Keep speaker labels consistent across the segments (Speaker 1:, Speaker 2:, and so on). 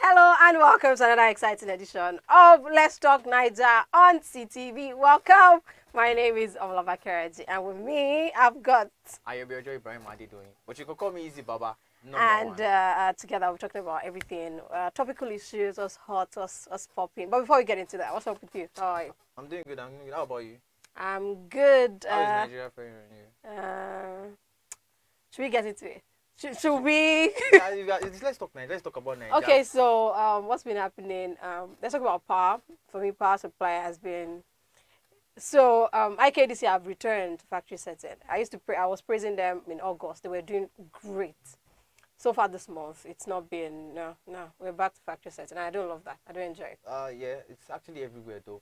Speaker 1: Hello and welcome to another exciting edition of Let's Talk Naija on CTV. Welcome. My name is OMOLABAKE and with me I've got
Speaker 2: Ayobi Ibrahim doing, but you can call me Easy Baba.
Speaker 1: Together we're talking about everything, topical issues, us hot, us popping. But before we get into that, what's up with you? How are you?
Speaker 2: I'm doing good. How about you?
Speaker 1: I'm good.
Speaker 2: How is Nigeria faring on you?
Speaker 1: Should we get into it? Should we?
Speaker 2: Let's talk Nigeria. Let's talk about Nigeria.
Speaker 1: Okay, so what's been happening? Let's talk about power. For me, power supply has been. So IKDC have returned to factory setting. I was praising them in August. They were doing great. So far this month, it's not been no. We're back to factory setting. I don't love that. I don't enjoy it.
Speaker 2: Yeah, it's actually everywhere though.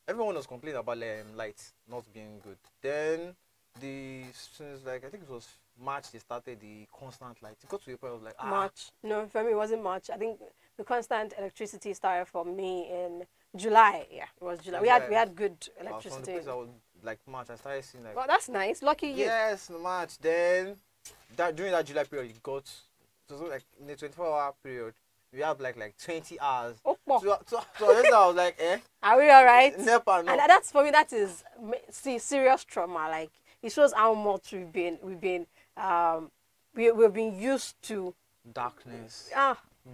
Speaker 2: Everyone was complaining about lights not being good. Then since I think it was March they started the constant lights. It got to a point of
Speaker 1: March. No, for me it wasn't March. I think the constant electricity started for me in July. Yeah, it was July. We had good electricity.
Speaker 2: From the place I was March, I started seeing
Speaker 1: Well, that's nice. Lucky you.
Speaker 2: Yes, March. Then during that July period, it was like in the 24-hour period. We have like 20 hours.
Speaker 1: Oh,
Speaker 2: so I was like, eh?
Speaker 1: Are we all right?
Speaker 2: Never, no.
Speaker 1: And that's for me. That is serious trauma. Like it shows how much we've been used to
Speaker 2: darkness.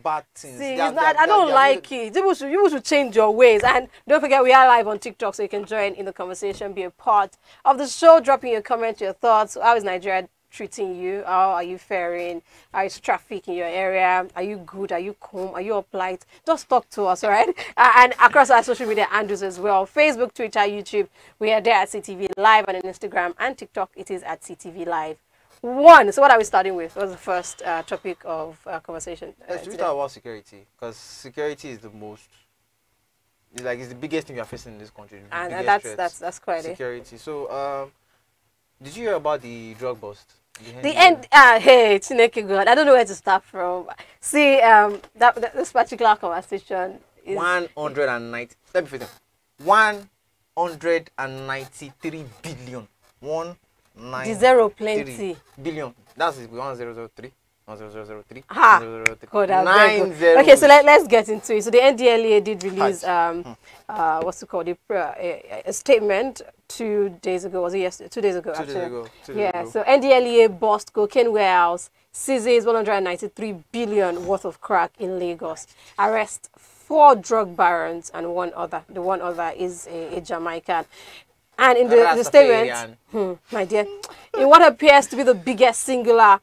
Speaker 1: Bad things. See, I don't like it. You should change your ways. And don't forget, we are live on TikTok, so you can join in the conversation, be a part of the show, dropping your comments, your thoughts. How is Nigeria treating you? How are you faring? How is traffic in your area? Are you good? Are you calm? Are you uplight? Just talk to us, all right? And across our social media handles as well. Facebook, Twitter, YouTube. We are there at CTV Live, and on Instagram and TikTok, it is at CTV Live. So what are we starting with? What's the first topic of conversation?
Speaker 2: Let's talk about security, because security is it's the biggest thing we are facing in this country.
Speaker 1: And that's quite
Speaker 2: security. So did you hear about the drug bust?
Speaker 1: Hey, Chineke God, I don't know where to start from. See, this particular conversation is
Speaker 2: 190. Let me finish. 193 billion.
Speaker 1: The zero plenty.
Speaker 2: Billion. That's 1003. 1003.
Speaker 1: Ha!
Speaker 2: 1003.
Speaker 1: God, okay, so let's get into it. So the NDLEA did release what's it called? A statement 2 days ago. Was it yesterday? 2 days ago, actually.
Speaker 2: 2 days ago.
Speaker 1: So NDLEA bust cocaine warehouse, seizes 193 billion worth of crack in Lagos. Arrest 4 drug barons and one other. The one other is a Jamaican. And in the statement, my dear, in what appears to be the biggest singular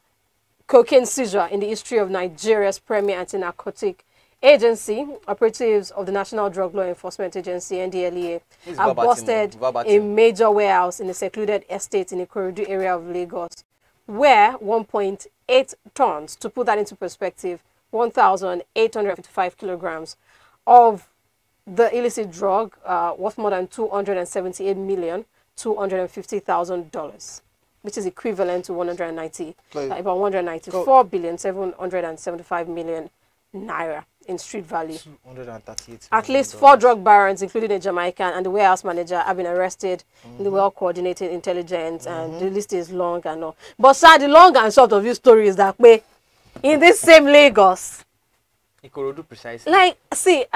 Speaker 1: cocaine seizure in the history of Nigeria's premier anti-narcotic agency, operatives of the National Drug Law Enforcement Agency, NDLEA, have busted a major warehouse in a secluded estate in the Ikorodu area of Lagos, where 1.8 tons, to put that into perspective, 1,855 kilograms of the illicit drug worth more than $278,250,000, which is equivalent to about 194,775 million naira in street value.
Speaker 2: 238.
Speaker 1: At least 4 drug barons, including a Jamaican and the warehouse manager, have been arrested in the well-coordinated intelligence, and the list is long and all. But sir, the long and short of this story is that in this same Lagos,
Speaker 2: Ikorodu precisely.
Speaker 1: See,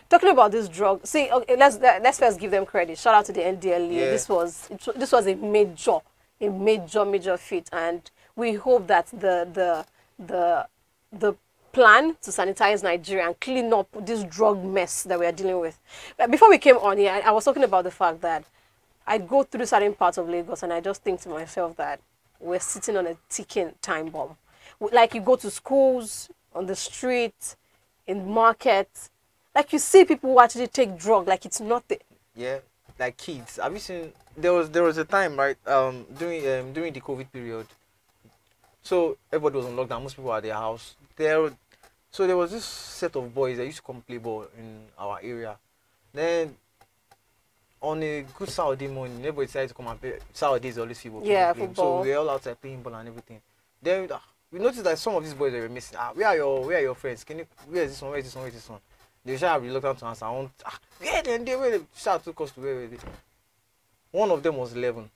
Speaker 1: talking about this drug, see, okay, let's first give them credit. Shout out to the NDLEA. Yeah. This was a major feat, and we hope that the plan to sanitize Nigeria and clean up this drug mess that we are dealing with. But before we came on here, I was talking about the fact that I go through certain parts of Lagos and I just think to myself that we're sitting on a ticking time bomb. Like you go to schools, on the street, in markets. Like you see people who actually take drugs like it's nothing.
Speaker 2: Yeah, like kids. Have you seen? There was a time, right? During the COVID period. So everybody was on lockdown. Most people were at their house. So there was this set of boys that used to come play ball in our area. Then on a good Saturday morning, everybody decided to come and play. Saturdays always people
Speaker 1: playing.
Speaker 2: So we were all outside playing ball and everything. Then we noticed that some of these boys were missing. Where are your friends? Where is this one? Where is this one? Where is this one? They should be reluctant to answer. Where they shout too close to where were they? One of them was 11.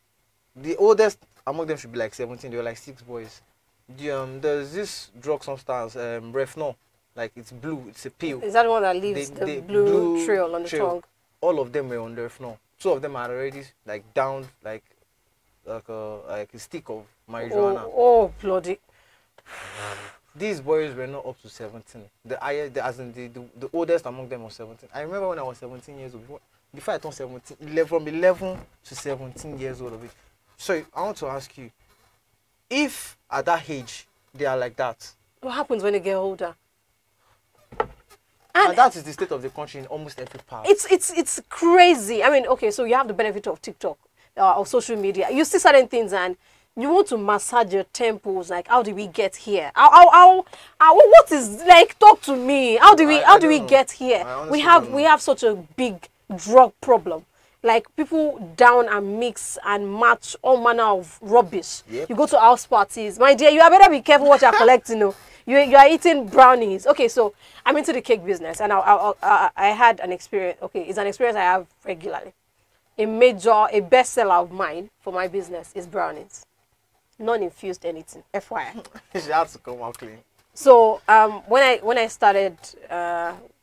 Speaker 2: The oldest among them should be like 17. They were like 6 boys. There's this drug substance, Refno. like it's blue, it's a pale.
Speaker 1: Is that the one that leaves the blue trail on the tongue?
Speaker 2: All of them were on the floor. Two of them had already like down like a stick of marijuana.
Speaker 1: Oh bloody!
Speaker 2: These boys were not up to 17. The oldest among them was 17. I remember when I was 17 years old. Before I turned 17, from 11 to 17 years old of it. So I want to ask you, if at that age they are like that,
Speaker 1: what happens when they get older?
Speaker 2: And that is the state of the country in almost every part.
Speaker 1: It's crazy. I mean, okay, so you have the benefit of TikTok or social media. You see certain things and you want to massage your temples. Like, how did we get here? What is, like, talk to me? How do we get here? We have such a big drug problem. Like, people down and mix and match all manner of rubbish.
Speaker 2: Yep.
Speaker 1: You go to house parties, my dear. You better be careful what you're collecting. You are eating brownies. Okay, so I'm into the cake business, and I had an experience. Okay, it's an experience I have regularly. A bestseller of mine for my business is brownies, non-infused anything. FYI.
Speaker 2: She has to come out clean.
Speaker 1: So when I started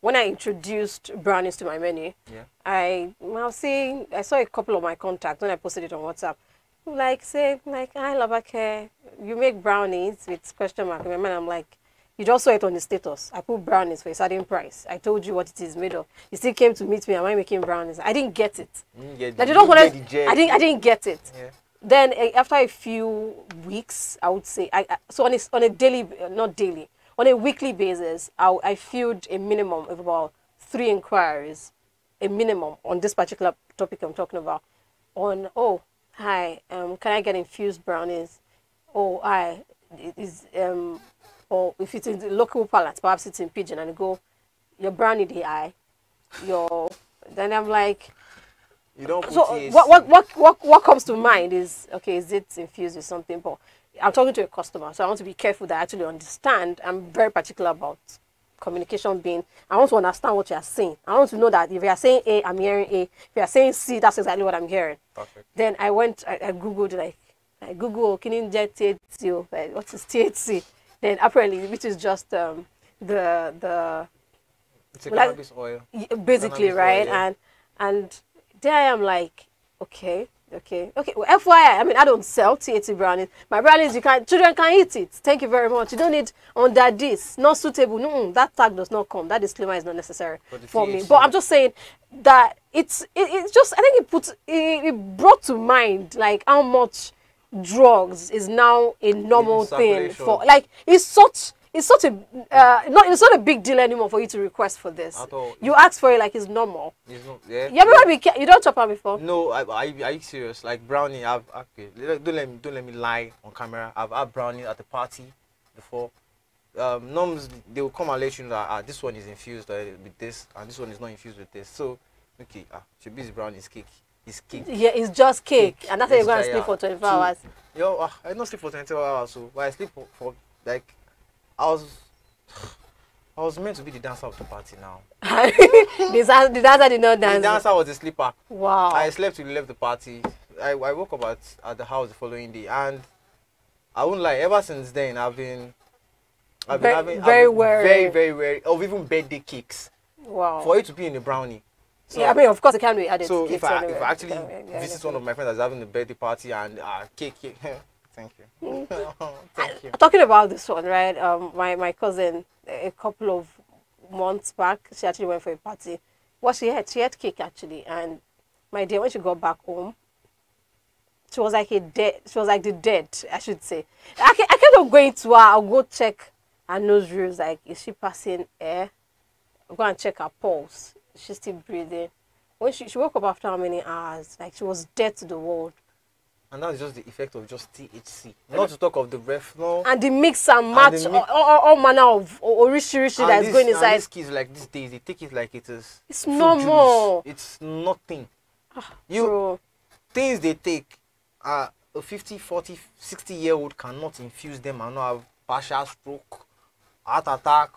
Speaker 1: when I introduced brownies to my menu,
Speaker 2: yeah,
Speaker 1: I saw a couple of my contacts when I posted it on WhatsApp. Like, say, like, hi, Labake, you make brownies with question mark. And I'm like, you just saw it on the status. I put brownies for a certain price. I told you what it is made of. You still came to meet me. Am I making brownies? I didn't get it. I didn't get it. Yeah. Then after a few weeks, I would say, so on a daily, not daily, on a weekly basis, I filled a minimum of about 3 inquiries, a minimum on this particular topic I'm talking about. On, oh, hi, can I get infused brownies? Oh, hi, or if it's in the local palate, perhaps it's in Pigeon, and I go, your brownie DI, then I'm like,
Speaker 2: you don't put
Speaker 1: so what comes to mind is, okay, is it infused with something? But I'm talking to a customer, so I want to be careful that I actually understand. I'm very particular about communication being, I want to understand what you are saying. I want to know that if you are saying A, I'm hearing A. If you are saying C, that's exactly what I'm hearing.
Speaker 2: Perfect.
Speaker 1: Then I Googled, like, I Google, can you get THC? What is THC? Then apparently, which is just the
Speaker 2: it's a cannabis oil.
Speaker 1: Basically, cannabis
Speaker 2: oil,
Speaker 1: right?
Speaker 2: yeah.
Speaker 1: And there I am like, okay. Well, FYI, I mean, I don't sell THC brownies. My brownies, children can eat it. Thank you very much. You don't need under this, not suitable. No, that tag does not come. That disclaimer is not necessary for me. But I'm just saying that it's just, I think it brought to mind like how much drugs is now a normal thing for, like, it's not a big deal anymore for you to request for this. You ask for it like it's normal.
Speaker 2: It's not, yeah.
Speaker 1: You don't chop out before?
Speaker 2: No, are you serious? Like brownie, don't let me lie on camera. I've had brownie at the party before. Norms, they will come and let you know that this one is infused with this and this one is not infused with this. So okay, should be brownie is cake. It's cake. Yeah,
Speaker 1: it's just cake. And that's why you're going to sleep for 24 hours.
Speaker 2: Yo, I don't sleep for 24 hours, so I sleep for like, I was meant to be the dancer of the party now.
Speaker 1: The dancer did not dance.
Speaker 2: The dancer was a sleeper.
Speaker 1: Wow.
Speaker 2: I slept till we left the party. I woke up at the house the following day, and I won't lie, ever since then I've been very wary of even birthday cakes.
Speaker 1: Wow.
Speaker 2: For it to be in a brownie. So,
Speaker 1: yeah, I mean, of course it can be added.
Speaker 2: So if I actually visit one of my friends that's having a birthday party and cake, thank you. Thank you.
Speaker 1: Talking about this one, right? My cousin, a couple of months back, she actually went for a party. What she had cake actually, and my dear, when she got back home, she was like the dead, I should say. I kept on going to her. I'll go check her nostrils, like, is she passing air? I'll go and check her pulse. She's still breathing. When she woke up after how many hours? Like, she was dead to the world.
Speaker 2: And that's just the effect of just THC. Not to talk of the Refno.
Speaker 1: And the mix and match, all manner of orishirishi that's going inside.
Speaker 2: And these kids, like these days, they take it like it is.
Speaker 1: It's normal.
Speaker 2: It's nothing.
Speaker 1: Bro.
Speaker 2: Things they take, a 50, 40, 60-year-old cannot infuse them and not have partial stroke, heart attack.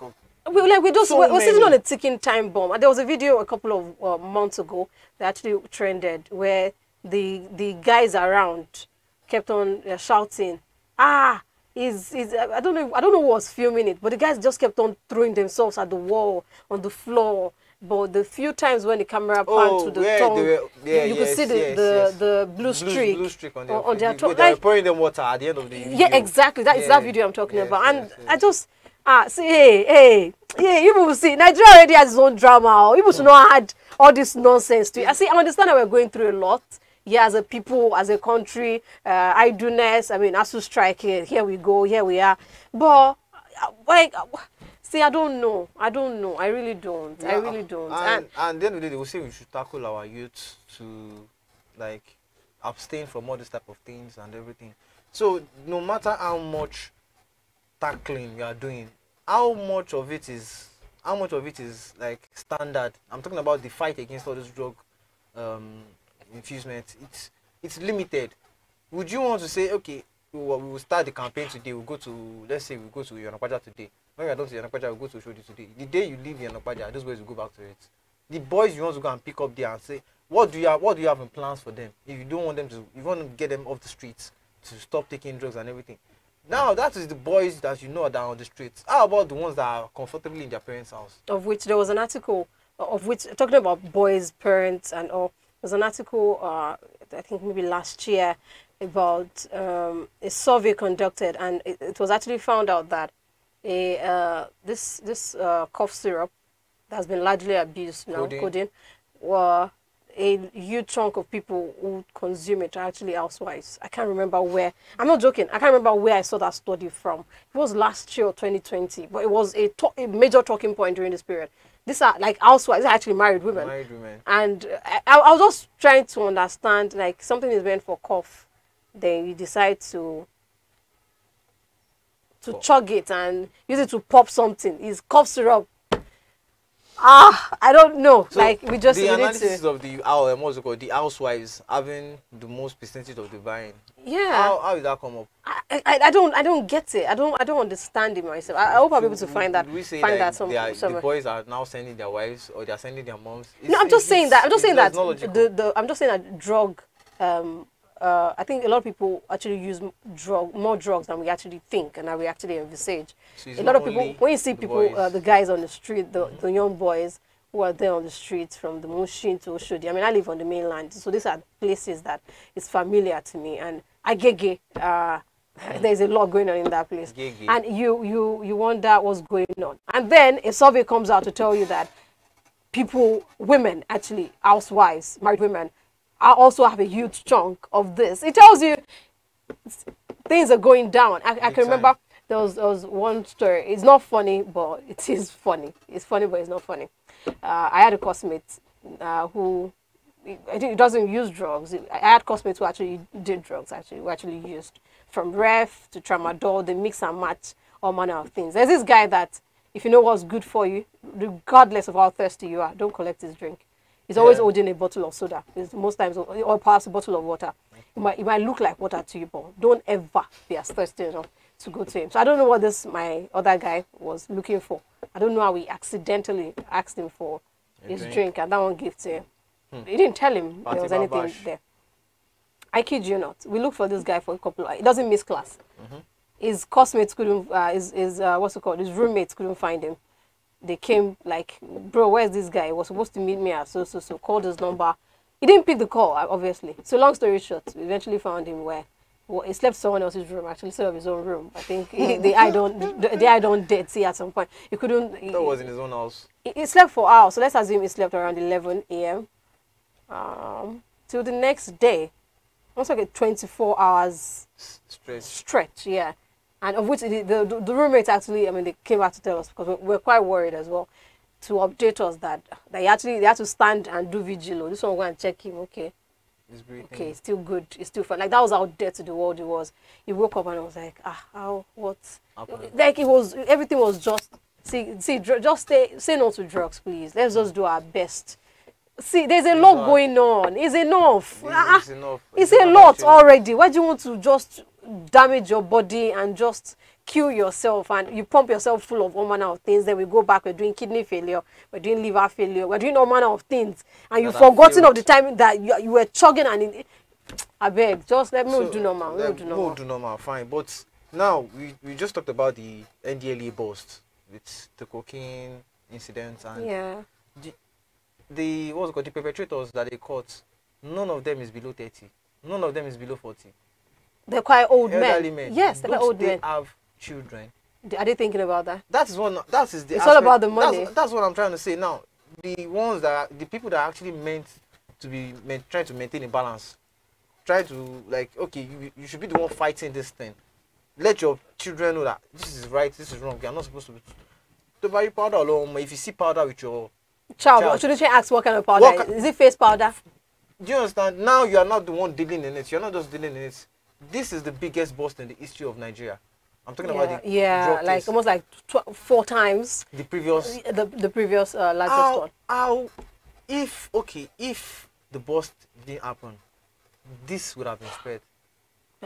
Speaker 1: We're sitting on a ticking time bomb. There was a video a couple of months ago that actually trended where the guys around kept on shouting, is I don't know who was filming it, but the guys just kept on throwing themselves at the wall, on the floor. But the few times when the camera panned to the tongue, you could see the blue streak on their tongue.
Speaker 2: They were pouring them water at the end of the video.
Speaker 1: Yeah, exactly. That is that video I'm talking about. And I just see, hey, you will see Nigeria already has its own drama. You should not add all this nonsense to it. I understand that we're going through a lot. Yeah, as a people, as a country, idleness. I mean, ASU strike here we go, here we are. But like, see, I don't know. I really don't.
Speaker 2: Yeah,
Speaker 1: I really don't.
Speaker 2: And then they will say we should tackle our youth to like abstain from all this type of things and everything. So no matter how much tackling you are doing, how much of it is like standard? I'm talking about the fight against all this drug infusement. It's limited. Would you want to say, okay, we will start the campaign today, we'll go to, let's say we go to Yanakwaja today. When we are done to Yanakwaja, we'll go to Oshodi today. The day you leave Yanakwaja, those boys will go back to it. The boys you want to go and pick up there and say, what do you have in plans for them? If you don't want them to, you want to get them off the streets to stop taking drugs and everything. Now that is the boys that you know are down on the streets. How about the ones that are comfortably in their parents' house? Of which
Speaker 1: there was an article, talking about boys, parents and all. There's an article, I think maybe last year, about a survey conducted, and it was actually found out that this cough syrup that has been largely abused now, codeine, a huge chunk of people who consume it are actually housewives. I can't remember where. I'm not joking. I can't remember where I saw that study from. It was last year or 2020, but it was a major talking point during this period. These are like housewives, they're actually married women. And I was just trying to understand, like, something is meant for cough, then you decide to chug it and use it to pop something. It's cough syrup. I don't know. So like we just
Speaker 2: the analysis of the what's it called, the housewives having the most percentage of the buying.
Speaker 1: Yeah.
Speaker 2: How did that come up?
Speaker 1: I don't get it. I don't understand it myself. I hope I'll be able to find that.
Speaker 2: We say that the boys are now sending their wives or they are sending their moms.
Speaker 1: I'm just saying that drug. I think a lot of people actually use more drugs than we actually think and that we actually envisage. So a lot of people, when you see people, the guys on the street, the young boys who are there on the streets from the Mushin to Oshodi. I mean, I live on the mainland, so these are places that is familiar to me. And Agege, there's a lot going on in that place. And you wonder what's going on. And then a survey comes out to tell you that women, actually, housewives, married women, I also have a huge chunk of this. It tells you things are going down. I can remember there was one story. It's not funny, but it is funny. It's funny, but it's not funny. I had a classmate who I think he doesn't use drugs. I had classmates who actually did drugs, who actually used from ref to tramadol. They mix and match all manner of things. There's this guy that if you know what's good for you, regardless of how thirsty you are, don't collect his drink. He's always holding a bottle of soda. Most times, or perhaps a bottle of water. It might look like water to you, but don't ever be as thirsty enough to go to him. So I don't know what my other guy was looking for. I don't know how we accidentally asked him for his drink, and that one gave to him. He didn't tell him there was anything there. I kid you not. We looked for this guy for a couple of hours. He doesn't miss class. His classmates couldn't, his roommates couldn't find him. They came like, bro, where's this guy? He was supposed to meet me at so. Called his number. He didn't pick the call, obviously. So long story short, we eventually found him where he slept in someone else's room, actually, instead of his own room. I think the eye don't dead see at some point. He couldn't.
Speaker 2: That was in his own house.
Speaker 1: He slept for hours. So let's assume he slept around 11 a.m. Till the next day. Almost like a 24 hours stretch, yeah. And of which the roommates actually, I mean, they came back to tell us because we're quite worried as well to update us that they had to stand and do vigil. This one go and check him. Okay, okay, it's still good. It's still fun. Like that was how dead to the world it was. He woke up and I was like, what? Like everything was just just say no to drugs, please. Let's just do our best. See, there's a lot going on. It's enough. It's enough. It's a lot already. Why do you want to just damage your body and just kill yourself and you pump yourself full of all manner of things? Then we go back, we're doing kidney failure, we're doing liver failure, we're doing all manner of things, and you've forgotten of the time that you were chugging and I beg, just let me do normal.
Speaker 2: Do normal, fine. But Now we just talked about the NDLA bust with the cocaine incidents and
Speaker 1: Yeah.
Speaker 2: the what's it called, the perpetrators that they caught. None of them is below 30. None of them is below 40.
Speaker 1: They're quite old
Speaker 2: Elderly
Speaker 1: men.
Speaker 2: men.
Speaker 1: Yes, they're quite
Speaker 2: Don't
Speaker 1: old
Speaker 2: they
Speaker 1: men.
Speaker 2: have children?
Speaker 1: Are they thinking about that?
Speaker 2: That is one. That is the.
Speaker 1: It's all about the money.
Speaker 2: That's what I'm trying to say now. The people that are actually meant to be trying to maintain a balance, try to like, okay, you should be the one fighting this thing. Let your children know that this is right, this is wrong. You are not supposed to be. To buy powder alone, if you see powder with your
Speaker 1: Child. Shouldn't you ask what kind of powder? Is it face powder?
Speaker 2: Do you understand? Now you are not the one dealing in it. You're not just dealing in it. This is the biggest bust in the history of Nigeria. I'm talking about the drug
Speaker 1: like
Speaker 2: case.
Speaker 1: almost like 4 times
Speaker 2: The previous.
Speaker 1: the previous largest one.
Speaker 2: If the bust didn't happen, this would have been spread.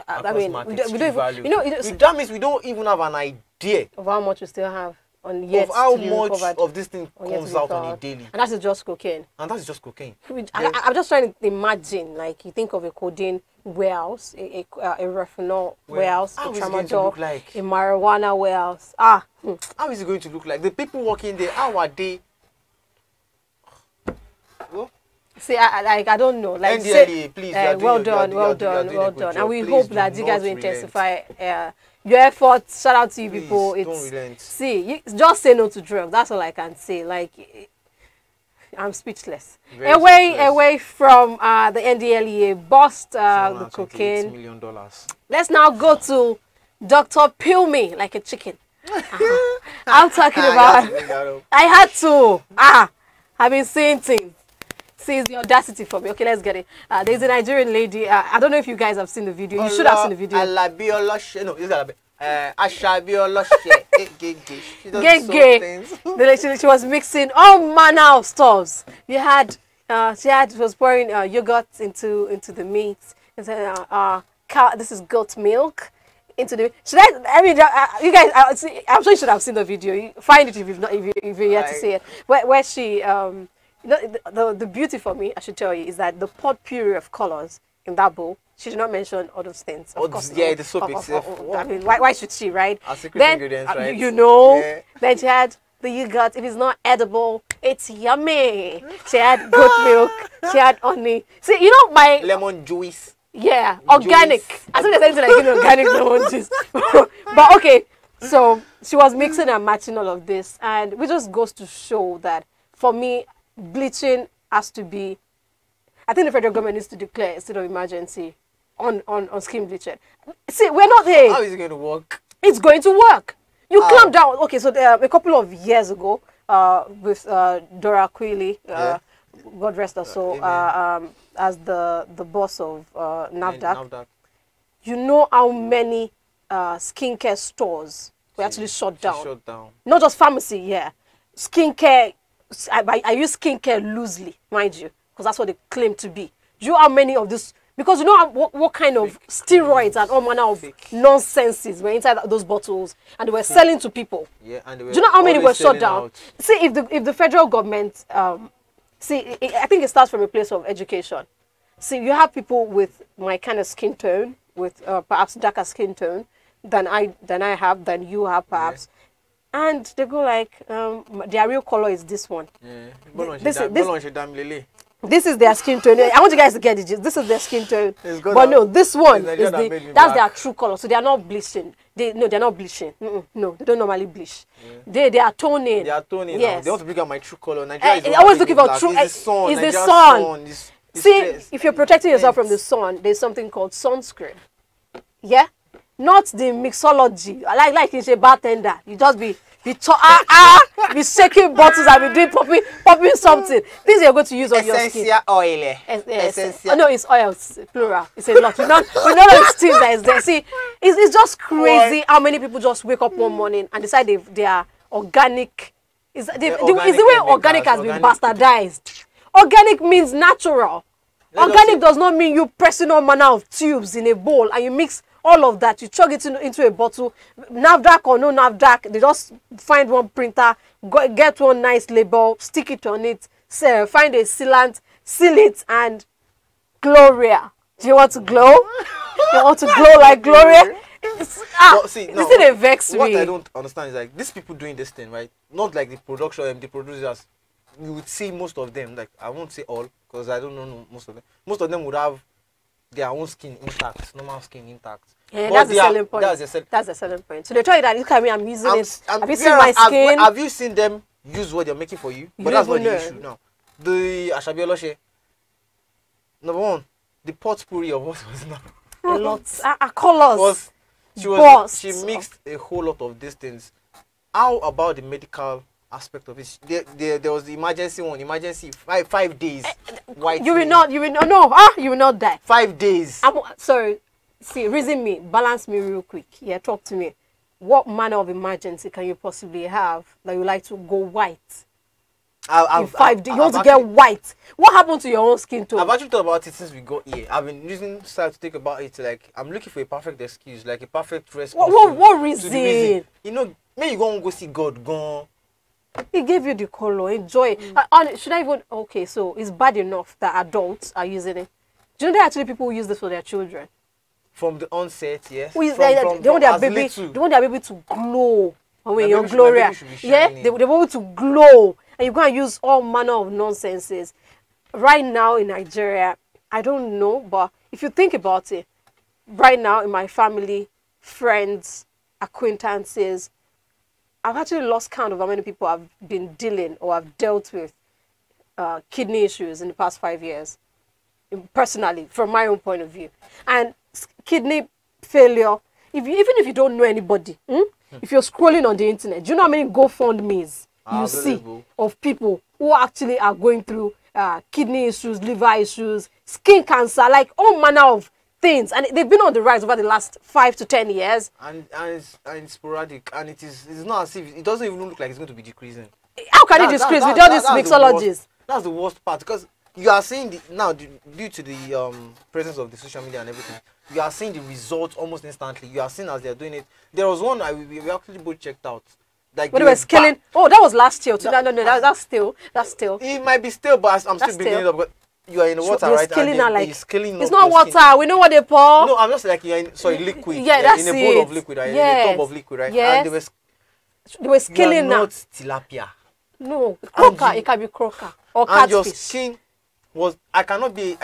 Speaker 1: I mean, we don't even,
Speaker 2: that means we don't even have an idea
Speaker 1: of how much we still have on
Speaker 2: of how much of this thing comes out on a daily.
Speaker 1: And that is just cocaine.
Speaker 2: And that's just cocaine.
Speaker 1: I'm just trying to imagine, like, you think of a codeine warehouse, a refinol warehouse, a tramadol,
Speaker 2: like?
Speaker 1: a marijuana warehouse.
Speaker 2: How is it going to look like? The people working there, how are they? Well,
Speaker 1: see, I don't know. Like,
Speaker 2: NDLA, please.
Speaker 1: Well done. And we hope that you guys will intensify your efforts. Shout out to you people.
Speaker 2: Don't relent.
Speaker 1: See, just say no to drugs. That's all I can say. Like, I'm speechless. Away from the NDLEA bust, the cocaine.
Speaker 2: $$128 million.
Speaker 1: Let's now go to Dr. Peel Me Like a Chicken. I'm talking about. I had to. I've been saying things. See, it's the audacity for me. Okay, let's get it. There's a Nigerian lady. I don't know if you guys have seen the video. You should have seen the video.
Speaker 2: No, it's Alabi.
Speaker 1: She was mixing all manner of stuffs. She was pouring yogurt into the meat and said, this is goat milk into the. You guys, I'm sure you should have seen the video. Find it if you're yet to see it. Where she the beauty for me, I should tell you, is that the potpourri of colors in that bowl, she did not mention all those things. Of course,
Speaker 2: the soap itself.
Speaker 1: I mean, why should she, right?
Speaker 2: Our secret ingredients, right?
Speaker 1: You know, then she had the yogurt. If it's not edible, it's yummy. She had goat milk. She had honey. See, you know my
Speaker 2: lemon juice.
Speaker 1: Yeah, organic. I think there's anything like organic lemon juice. But okay, so she was mixing and matching all of this, and it just goes to show that for me, bleaching has to be. I think the federal government needs to declare a state of emergency on skin bleaching. See, we're not there.
Speaker 2: How is it going to work?
Speaker 1: It's going to work. You clamp down. Okay, so a couple of years ago, with Dora Quilly, God rest her soul, as the boss of NAFDAC. You know how many skincare stores were actually shut down? Not just pharmacy, skincare. I use skincare loosely, mind you, because that's what they claim to be. Do you know how many of this? Because you know what kind of steroids and all manner of nonsenses were inside those bottles, and they were selling to people.
Speaker 2: Yeah, and they were.
Speaker 1: Do you know how many were shut down?
Speaker 2: Out.
Speaker 1: See, if the federal government, I think it starts from a place of education. See, you have people with my kind of skin tone, with perhaps darker skin tone than you have perhaps. And they go like, their real color is this one. This is their skin tone. I want you guys to get it. This is their skin tone. But no, this one is that's their true color. So they are not bleaching. They're not bleaching. No, they don't normally bleach. They are toning.
Speaker 2: They are toning.
Speaker 1: Yes.
Speaker 2: They want to bring out my true color.
Speaker 1: Always looking for true. It's the sun. See, if you're protecting yourself from the sun, there's something called sunscreen. Yeah, not the mixology. Like you say, bartender. You just be shaking bottles and be doing popping something. Things you're going to use on your skin.
Speaker 2: Oil.
Speaker 1: No, it's oils, plural. It's a lot. We know those things that is there. See, it's just crazy how many people just wake up one morning and decide they are organic. Is the way organic has been bastardized. Organic means natural. Organic does not mean you pressing all manner of tubes in a bowl and you mix all of that, you chug it into a bottle, NAFDAC or no NAFDAC, they just find one printer, get one nice label, stick it on it, find a sealant, seal it, and Gloria. Do you want to glow? You want to glow like Gloria?
Speaker 2: But see,
Speaker 1: this thing vex me.
Speaker 2: what I don't understand is like these people doing this thing, right? Not like the production, the producers. You would see most of them, like I won't say all, because I don't know most of them. Most of them would have their own skin intact, normal skin intact.
Speaker 1: Yeah, that's the selling point. That's the selling point. So they tell you that, look at me, I'm using it. Have you seen my skin?
Speaker 2: Have you seen them use what they're making for you? But that's not the issue now. The Ashabi Oloshe, number one, the potpourri of what was now.
Speaker 1: A lot. Colors.
Speaker 2: She mixed a whole lot of these things. How about the medical aspect of it? There was the emergency one. Emergency 5 days. White. You will
Speaker 1: not die.
Speaker 2: 5 days.
Speaker 1: Sorry. See, reason me, balance me real quick. Yeah, talk to me. What manner of emergency can you possibly have that you like to go white? In 5 days, you want to get white. What happened to your own skin tone?
Speaker 2: I've actually thought about it since we got here. I've been using style to think about it. Like, I'm looking for a perfect excuse, like a perfect response.
Speaker 1: What reason?
Speaker 2: You know, maybe you go see God gone.
Speaker 1: He gave you the color. Enjoy it. Should I even? Okay, so it's bad enough that adults are using it. Do you know there are actually people who use this for their children?
Speaker 2: From the onset, yes.
Speaker 1: They want their baby to glow. When you're Gloria, they want you to glow, and you go and use all manner of nonsenses. Right now in Nigeria, I don't know, but if you think about it, right now in my family, friends, acquaintances, I've actually lost count of how many people I've been dealing or have dealt with kidney issues in the past 5 years. Personally, from my own point of view. And kidney failure, even if you don't know anybody, if you're scrolling on the internet, do you know how many GoFundMes you see of people who actually are going through kidney issues, liver issues, skin cancer, like all manner of things, and they've been on the rise over the last 5 to 10 years. And it's sporadic, and it's not as if it doesn't even look like it's going to be decreasing. How can it decrease with all these mixologies? That's the worst part, because you are seeing now due to the presence of the social media and everything, you are seeing the results almost instantly. You are seeing as they are doing it. There was one we actually both checked out. Like when they were scaling. Oh, that was last year too. No, that's still. It might be still, but I'm still bringing it up. But you are in the water, right? Scaling and like, it's not water. Skin. We know what they pour. No, I'm just like you're in liquid. Yeah, that's in a bowl of liquid, right? Yes. In a tub of liquid, right? Yes. And they were scaling now. Not tilapia. No, croaker. It can be croaker or catfish. And your skin was. I cannot be.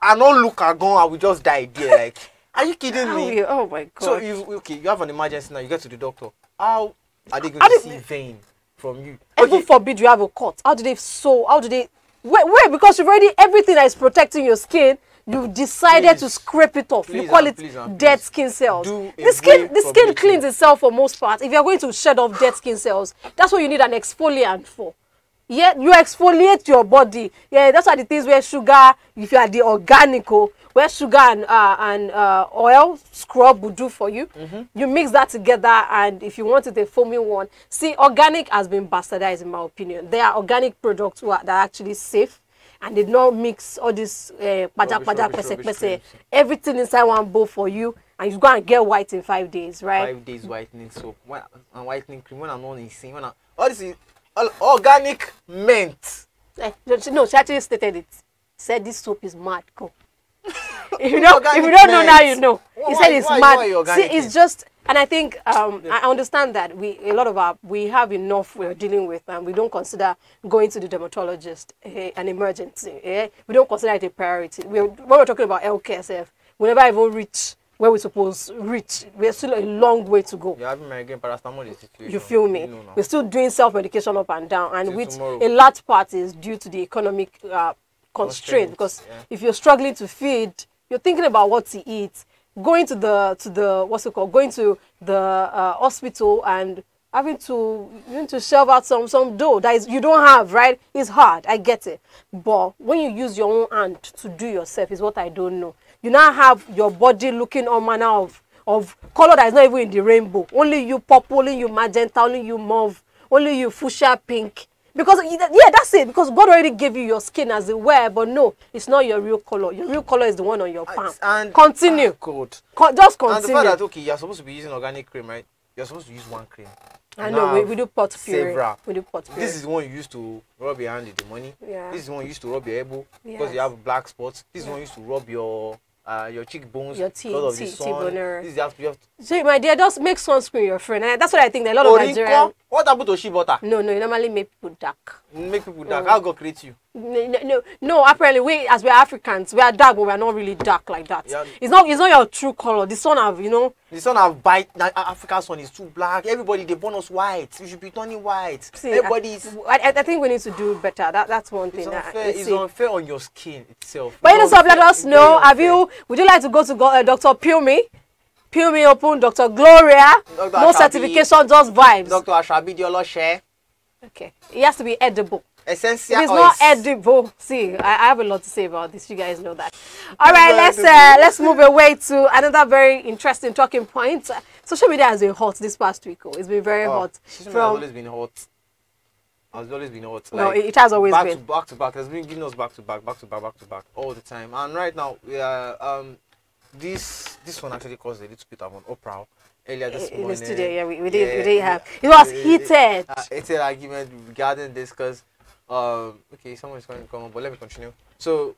Speaker 1: I don't look at gone. I will just die there. Like, are you kidding me? Oh my god. So you have an emergency now. You get to the doctor. How are they going to see vein from you? Heaven forbid you have a cut. How do they sew? How do they? Wait, because you've already everything that is protecting your skin. You've decided to scrape it off. You call it dead skin cells. The skin cleans itself for most part. If you're going to shed off dead skin cells, that's what you need an exfoliant for. Yeah, you exfoliate your body. Yeah, that's why the things where sugar, if you are the organico, where sugar and oil scrub will do for you. You mix that together, and if you wanted a foamy one, see, organic has been bastardized in my opinion. There are organic products that are actually safe, and they don't mix all this everything inside one bowl for you, and you go and get white in 5 days, right? 5 days whitening soap and whitening cream. When I'm not insane, all this is organic mint. No, she actually stated it. Said this soap is mad. Go. if you don't know now, you know. He said it's mad. See, it's just, and I think I understand that we have enough we're dealing with, and we don't consider going to the dermatologist an emergency. We don't consider it a priority. When we're talking about healthcare, we never even reach where we're supposed to reach. We're still a long way to go. You're having migraine paracetamol situation. You feel me? We're still doing self-medication up and down, and which a large part is due to the economic constraint. Because if you're struggling to feed, you're thinking about what to eat. Going to the what's it called? Going to the hospital and having to shelve out some dough that you don't have, right? It's hard. I get it. But when you use your own hand to do yourself, is what I don't know. You now have your body looking all manner of color that is not even in the rainbow. Only you purple, only you magenta, only you mauve, only you fuchsia pink. Because, yeah, that's it. Because God already gave you your skin as it were, but no, it's not your real color. Your real color is the one on your palm. And continue. Just continue. And the fact that, okay, you're supposed to be using organic cream, right? You're supposed to use one cream. I know, we do pot puree. We do pot puree. This is the one you used to rub your hand with the money. Yeah. This is the one you used to rub your elbow because you have black spots. This is the one you used to rub your
Speaker 2: your cheekbones
Speaker 1: Your
Speaker 2: because of the sun.
Speaker 1: T-boner.
Speaker 2: This you have to.
Speaker 1: So, my dear, just make sunscreen your friend. And that's what I think that a lot of Nigerians.
Speaker 2: What happened to shea butter?
Speaker 1: No, you normally make people dark.
Speaker 2: Make people dark. How God create you?
Speaker 1: No. Apparently, as we're Africans, we are dark, but we're not really dark like that.
Speaker 2: Yeah.
Speaker 1: It's not your true color. The sun have,
Speaker 2: The sun have bite. Africa's sun is too black. Everybody they born us white. You should be turning white.
Speaker 1: See,
Speaker 2: Everybody's.
Speaker 1: I think we need to do better. That's one thing.
Speaker 2: It's unfair on your skin itself.
Speaker 1: But let us know. Would you like to go to Dr. Pumi? Pumi open, Dr. Gloria.
Speaker 2: Dr.
Speaker 1: No
Speaker 2: Ashabi,
Speaker 1: certification, just vibes.
Speaker 2: Dr. Ashabi, Diolo share.
Speaker 1: Okay. It has to be edible.
Speaker 2: Essential.
Speaker 1: If it's not edible, see, I have a lot to say about this. You guys know that. All right, let's move away to another very interesting talking point. Social media has been hot this past week. It's been very hot.
Speaker 2: Has always been hot. Has always been hot.
Speaker 1: No, it has always been.
Speaker 2: Back to back. Has been giving us back to back all the time. And right now, we are this one actually caused a little bit of an uproar earlier this morning.
Speaker 1: In the studio, yeah, we did have. It was heated.
Speaker 2: It's an argument regarding this because. Okay, someone is going to come on, but let me continue. So,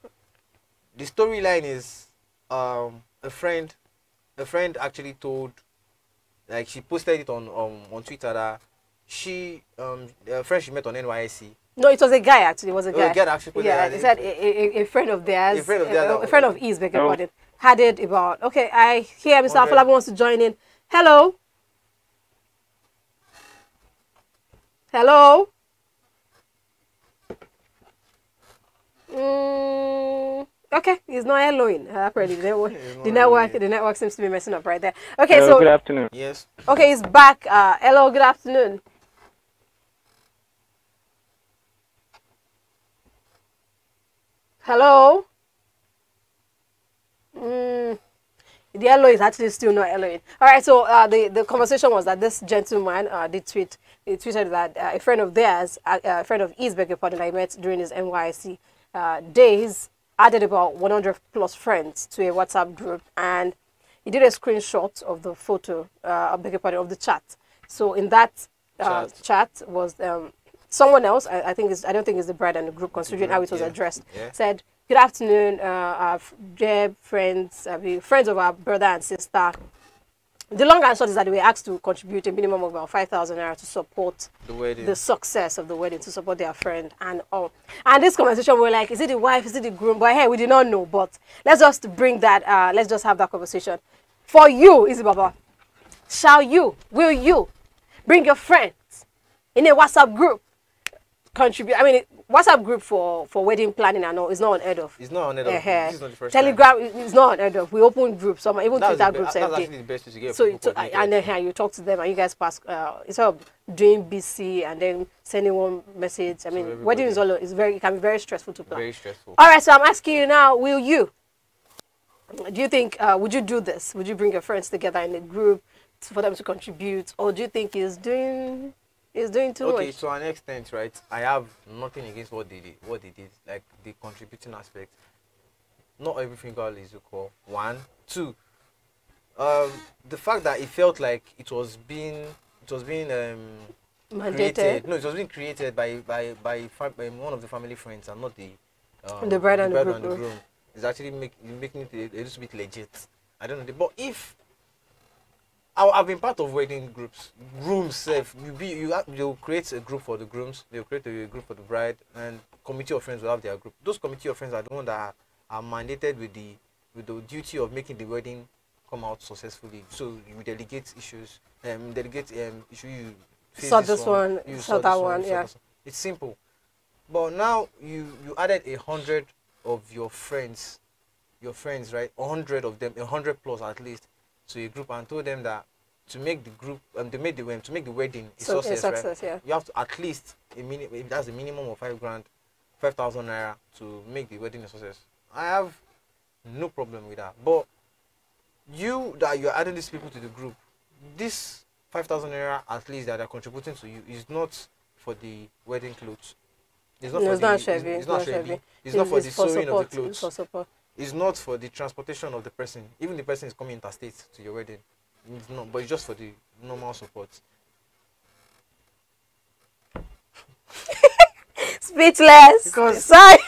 Speaker 2: the storyline is, a friend actually told, like she posted it on Twitter that a friend she met on NYSC.
Speaker 1: No, it was a guy actually. It was a guy.
Speaker 2: A guy actually put
Speaker 1: he said a friend of theirs, a friend of his, beg your pardon, had it about. Okay, I hear Mr. Afolabi wants to join in. Hello. Hello. Okay, he's not helloing. Apparently, the network seems to be messing up right there. Okay,
Speaker 3: hello,
Speaker 1: so
Speaker 3: good afternoon.
Speaker 2: Yes.
Speaker 1: Okay, he's back. Hello, good afternoon. Hello. The hello is actually still not helloing. All right, so the conversation was that this gentleman he tweeted that a friend of theirs, a friend of his, beg your pardon, I met during his NYC days, added about 100 plus friends to a WhatsApp group, and he did a screenshot of the photo, beg your pardon, of the chat. So in that chat was someone else. I don't think it's the bride and the group, considering how it was addressed. Yeah. Said, "Good afternoon, our dear friends, friends of our brother and sister." The long and short is that they were asked to contribute a minimum of about 5,000 naira to support the success of the wedding, to support their friend and all. And this conversation, we were like, is it the wife, is it the groom? But hey, we did not know. But let's just bring that, let's just have that conversation. For you, Izzy Baba, will you bring your friends in a WhatsApp group, contribute? I mean, WhatsApp group for wedding planning and all is not unheard of.
Speaker 2: It's not unheard of. This is not the first
Speaker 1: Telegram is not unheard of. We open groups, even Twitter groups.
Speaker 2: That's actually the best way to get
Speaker 1: so and then you talk to them and you guys pass. Instead of doing BC and then sending one message. I mean, wedding it can be very stressful to plan.
Speaker 2: Very stressful.
Speaker 1: All right, so I'm asking you now: will you? Do you think would you do this? Would you bring your friends together in a group for them to contribute, or do you think he's doing too much?
Speaker 2: Okay, to an extent, right? I have nothing against what they did, like the contributing aspect. Not everything girl is equal. 1, 2. The fact that it felt like it was being
Speaker 1: mandated.
Speaker 2: Created. No, it was being created by one of the family friends and not
Speaker 1: the bride and the groom.
Speaker 2: It's actually making it a little bit legit. I don't know, but if I've been part of wedding groups. Grooms, they'll create a group for the grooms. They'll create a group for the bride, and committee of friends will have their group. Those committee of friends are the ones that are mandated with the duty of making the wedding come out successfully. So you delegate issues, issue you
Speaker 1: sort this one, sort that one. Yeah,
Speaker 2: it's simple. But now you added 100 of your friends, right? 100 of them, 100 plus at least, to a group, and told them that to make the group to make the wedding a success, right?
Speaker 1: Yeah.
Speaker 2: You have to at least that's a minimum of 5,000 naira to make the wedding a success. I have no problem with that. But you're adding these people to the group, this 5,000 naira at least that are contributing to you is not for the wedding clothes. It's not shabby. It's not for the sewing of the clothes.
Speaker 1: For support.
Speaker 2: It's not for the transportation of the person. Even the person is coming interstate to your wedding. It's not, but it's just for the normal support.
Speaker 1: Speechless.
Speaker 2: Because
Speaker 1: sorry.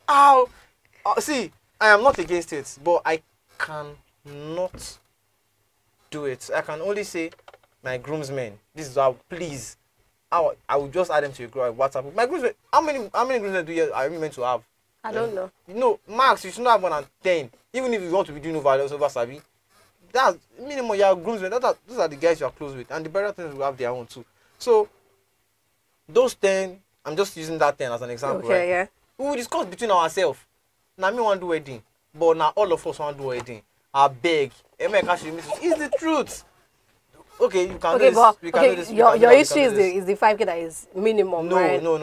Speaker 2: Ow. See, I am not against it, but I cannot do it. I can only say, my groomsmen, this is how, please, I will just add them to your group WhatsApp. My groomsmen, how many groomsmen are you meant to have?
Speaker 1: I don't know.
Speaker 2: You know, max, you should not have more than 10. Even if you want to be doing over Sabi, that's minimum. Your groomsmen, those are the guys you are close with, and the better things will have their own too. So those 10, I'm just using that 10 as an example,
Speaker 1: Okay,
Speaker 2: right?
Speaker 1: yeah.
Speaker 2: We will discuss between ourselves. Now me want to do wedding, but now all of us want to do wedding. I beg. It's the truth. Okay, you can
Speaker 1: Okay,
Speaker 2: do
Speaker 1: but
Speaker 2: this. We can do this. we can do
Speaker 1: your
Speaker 2: that, we
Speaker 1: issue
Speaker 2: can do this.
Speaker 1: is the 5K that is minimum,
Speaker 2: No,
Speaker 1: right?
Speaker 2: no.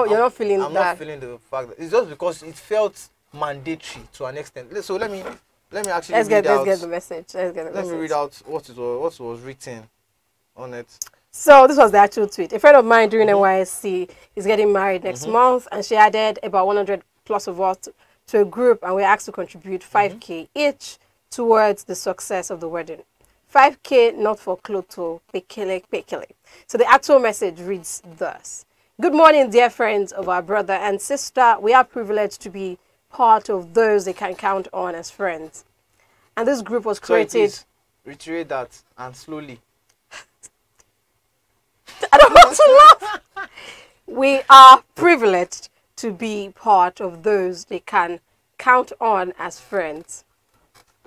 Speaker 1: You're not feeling
Speaker 2: I'm
Speaker 1: that.
Speaker 2: not feeling the fact that it's just because it felt mandatory to an extent. So let me actually
Speaker 1: Let's
Speaker 2: read out.
Speaker 1: get the message. Let's get the
Speaker 2: Let
Speaker 1: message.
Speaker 2: me read out what was written on it.
Speaker 1: So this was the actual tweet. A friend of mine during NYSC is getting married next month, and she added about 100 plus of us to a group, and we're asked to contribute 5K each towards the success of the wedding. 5K not for Kloto, pekele. So the actual message reads thus. Good morning, dear friends of our brother and sister. We are privileged to be part of those they can count on as friends. And this group was
Speaker 2: Sorry,
Speaker 1: created...
Speaker 2: please reiterate that and slowly.
Speaker 1: I don't want to laugh. We are privileged to be part of those they can count on as friends.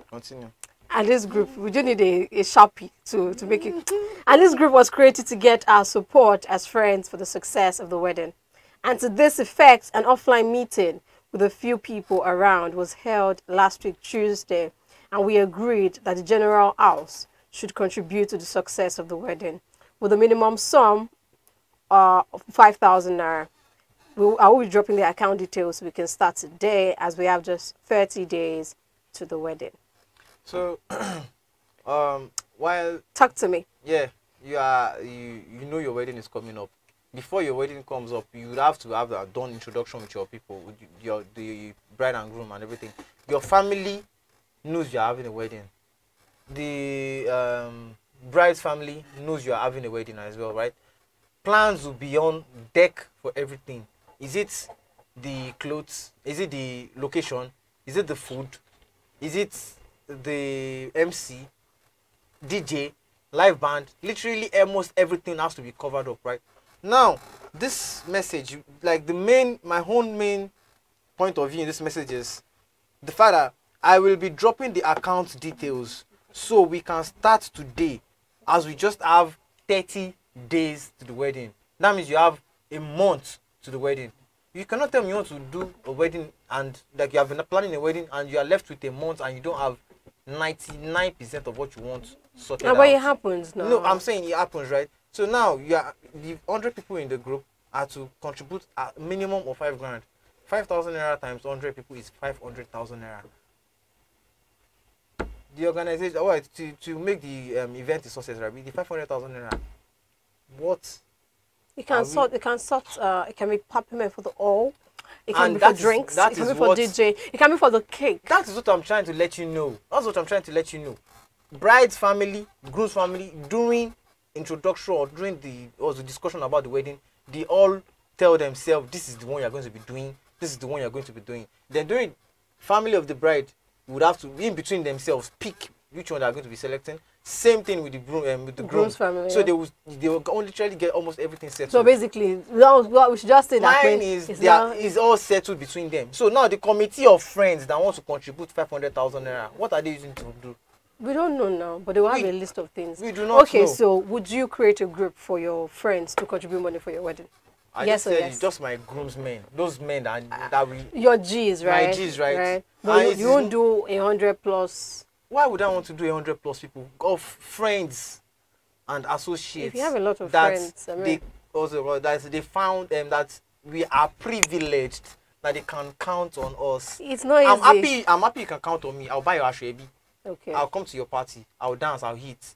Speaker 2: Continue.
Speaker 1: And this group, we do need a Sharpie to make it. And this group was created to get our support as friends for the success of the wedding. And to this effect, an offline meeting with a few people around was held last week, Tuesday. And we agreed that the general house should contribute to the success of the wedding with a minimum sum of 5,000 naira. I will be dropping the account details so we can start today, as we have just 30 days to the wedding.
Speaker 2: So, while
Speaker 1: Talk to me.
Speaker 2: yeah, you know your wedding is coming up. Before your wedding comes up, you would have to have a done introduction with your people, with the bride and groom and everything. Your family knows you're having a wedding. The bride's family knows you're having a wedding as well, right? Plans will be on deck for everything. Is it the clothes? Is it the location? Is it the food? Is it the MC, DJ, live band? Literally almost everything has to be covered up, right? Now, this message, like my own main point of view in this message is the fact that I will be dropping the account details so we can start today, as we just have 30 days to the wedding. That means you have a month to the wedding. You cannot tell me you want to do a wedding and like you have been planning a wedding and you are left with a month and you don't have 99% of what you want sorted out.
Speaker 1: But it happens now.
Speaker 2: No, I'm saying it happens, right? So now the 100 people in the group are to contribute a minimum of 5 grand. 5,000 naira times 100 people is 500,000 naira. The organization, to make the event a success, right? The 500,000 naira. What?
Speaker 1: It can it can be payment for the all. It can
Speaker 2: And
Speaker 1: be for drinks. It can be for DJ. It can be for the cake.
Speaker 2: That is what I'm trying to let you know. That's what I'm trying to let you know. Bride's family, groom's family, during introduction or during the discussion about the wedding, they all tell themselves, this is the one you're going to be doing. This is the one you're going to be doing. Then during family of the bride would have to, in between themselves, pick which one they are going to be selecting. Same thing with the groom, with the groom's
Speaker 1: family.
Speaker 2: So they will literally get almost everything settled.
Speaker 1: So basically, we should just say that
Speaker 2: mine is all settled between them. So now the committee of friends that want to contribute 500,000 naira, what are they using to do?
Speaker 1: We don't know now, but they will have a list of things.
Speaker 2: We do not know.
Speaker 1: Okay, so would you create a group for your friends to contribute money for your wedding?
Speaker 2: I
Speaker 1: Yes
Speaker 2: just
Speaker 1: or
Speaker 2: said
Speaker 1: yes?
Speaker 2: it's just my groomsmen, those men that we.
Speaker 1: Your G's, right?
Speaker 2: My G's, right?
Speaker 1: But you won't do 100 plus.
Speaker 2: Why would I want to do 100 plus people of friends and associates?
Speaker 1: If you have a lot of
Speaker 2: that
Speaker 1: friends, I mean,
Speaker 2: they also that they found that we are privileged, that they can count on us.
Speaker 1: it's not easy.
Speaker 2: I'm happy you can count on me. I'll buy your ashwebi.
Speaker 1: Okay.
Speaker 2: I'll come to your party. I'll dance. I'll eat.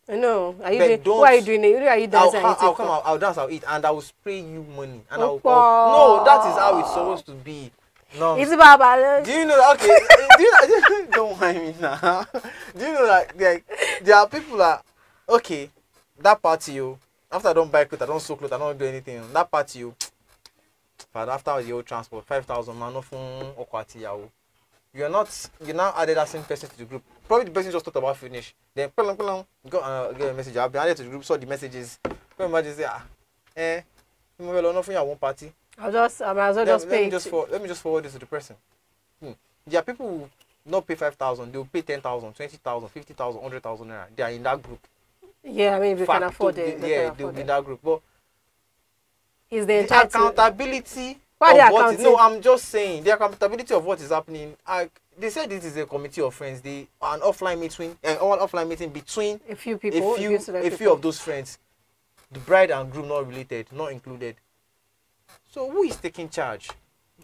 Speaker 1: I know. Are you
Speaker 2: But
Speaker 1: doing? Why are you doing it? Are you dancing?
Speaker 2: I'll come. I'll dance. I'll eat, and I will spray you money. And
Speaker 1: Opa.
Speaker 2: no, that is how it's supposed to be. No.
Speaker 1: It's about.
Speaker 2: Do you know that? Okay. do you know, don't mind me now. Do you know that there are people that okay, that party you after I don't buy clothes, I don't sew clothes, I don't do anything. That party you, but after the old transport, 5,000 man no phone okwati yawo. you now added that same person to the group. Probably the person just thought about finish. Then get a message. I've been added to the group, saw the messages. Can you imagine say one party.
Speaker 1: I might as well just pay.
Speaker 2: Let me just forward this to the person. There are people who not pay 5,000, they will pay 10,000, 20,000, 50,000, 100,000 naira. They are in that group.
Speaker 1: Yeah, I mean, if you can afford it.
Speaker 2: They'll be in that group. But
Speaker 1: is the
Speaker 2: accountability no, I'm just saying the accountability of what is happening. They said this is a committee of friends. An offline meeting between
Speaker 1: a few people,
Speaker 2: a few of those friends. The bride and groom not related, not included. So who is taking charge?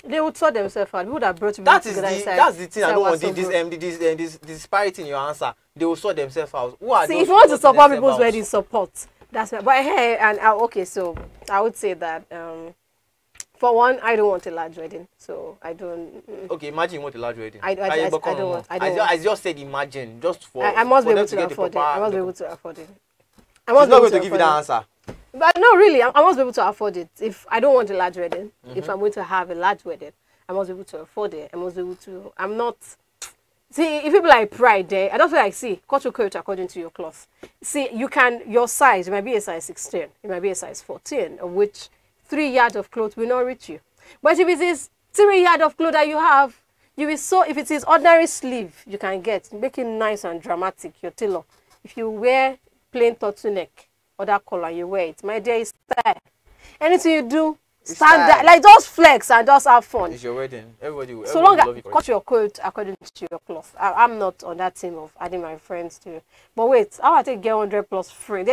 Speaker 1: They would sort themselves out. Who would have brought people
Speaker 2: that's
Speaker 1: together?
Speaker 2: That's the thing. I don't want this disparity in your answer. They will sort themselves out. Who are
Speaker 1: See, if you want to support people's wedding, support. That's right. But hey, and okay, so I would say that for one, I don't want a large wedding, so I don't.
Speaker 2: Okay, imagine you want a large wedding.
Speaker 1: I don't want.
Speaker 2: I just said imagine, just for.
Speaker 1: I must be able to afford it. I must be able to afford it.
Speaker 2: I'm not going to give you that answer.
Speaker 1: But no, really, I must be able to afford it. If I don't want a large wedding, if I'm going to have a large wedding, I must be able to afford it. I must be able to. I'm not. See, if people like pride there, I don't feel like, see, cut your coat according to your cloth. See, your size, it might be a size 16, it might be a size 14, of which 3 yards of clothes will not reach you. But if it is 3 yards of clothes that you have, you will sew. If it is ordinary sleeve, you can make it nice and dramatic, your tailor. If you wear plain turtleneck, other color, you wear it. My dear, it's style. Anything you do, stand there, like just flex and just have fun.
Speaker 2: It's your wedding. Everybody
Speaker 1: so long as cut your coat according to your cloth. I'm not on that team of adding my friends to. But wait, how I take get 100+ friends?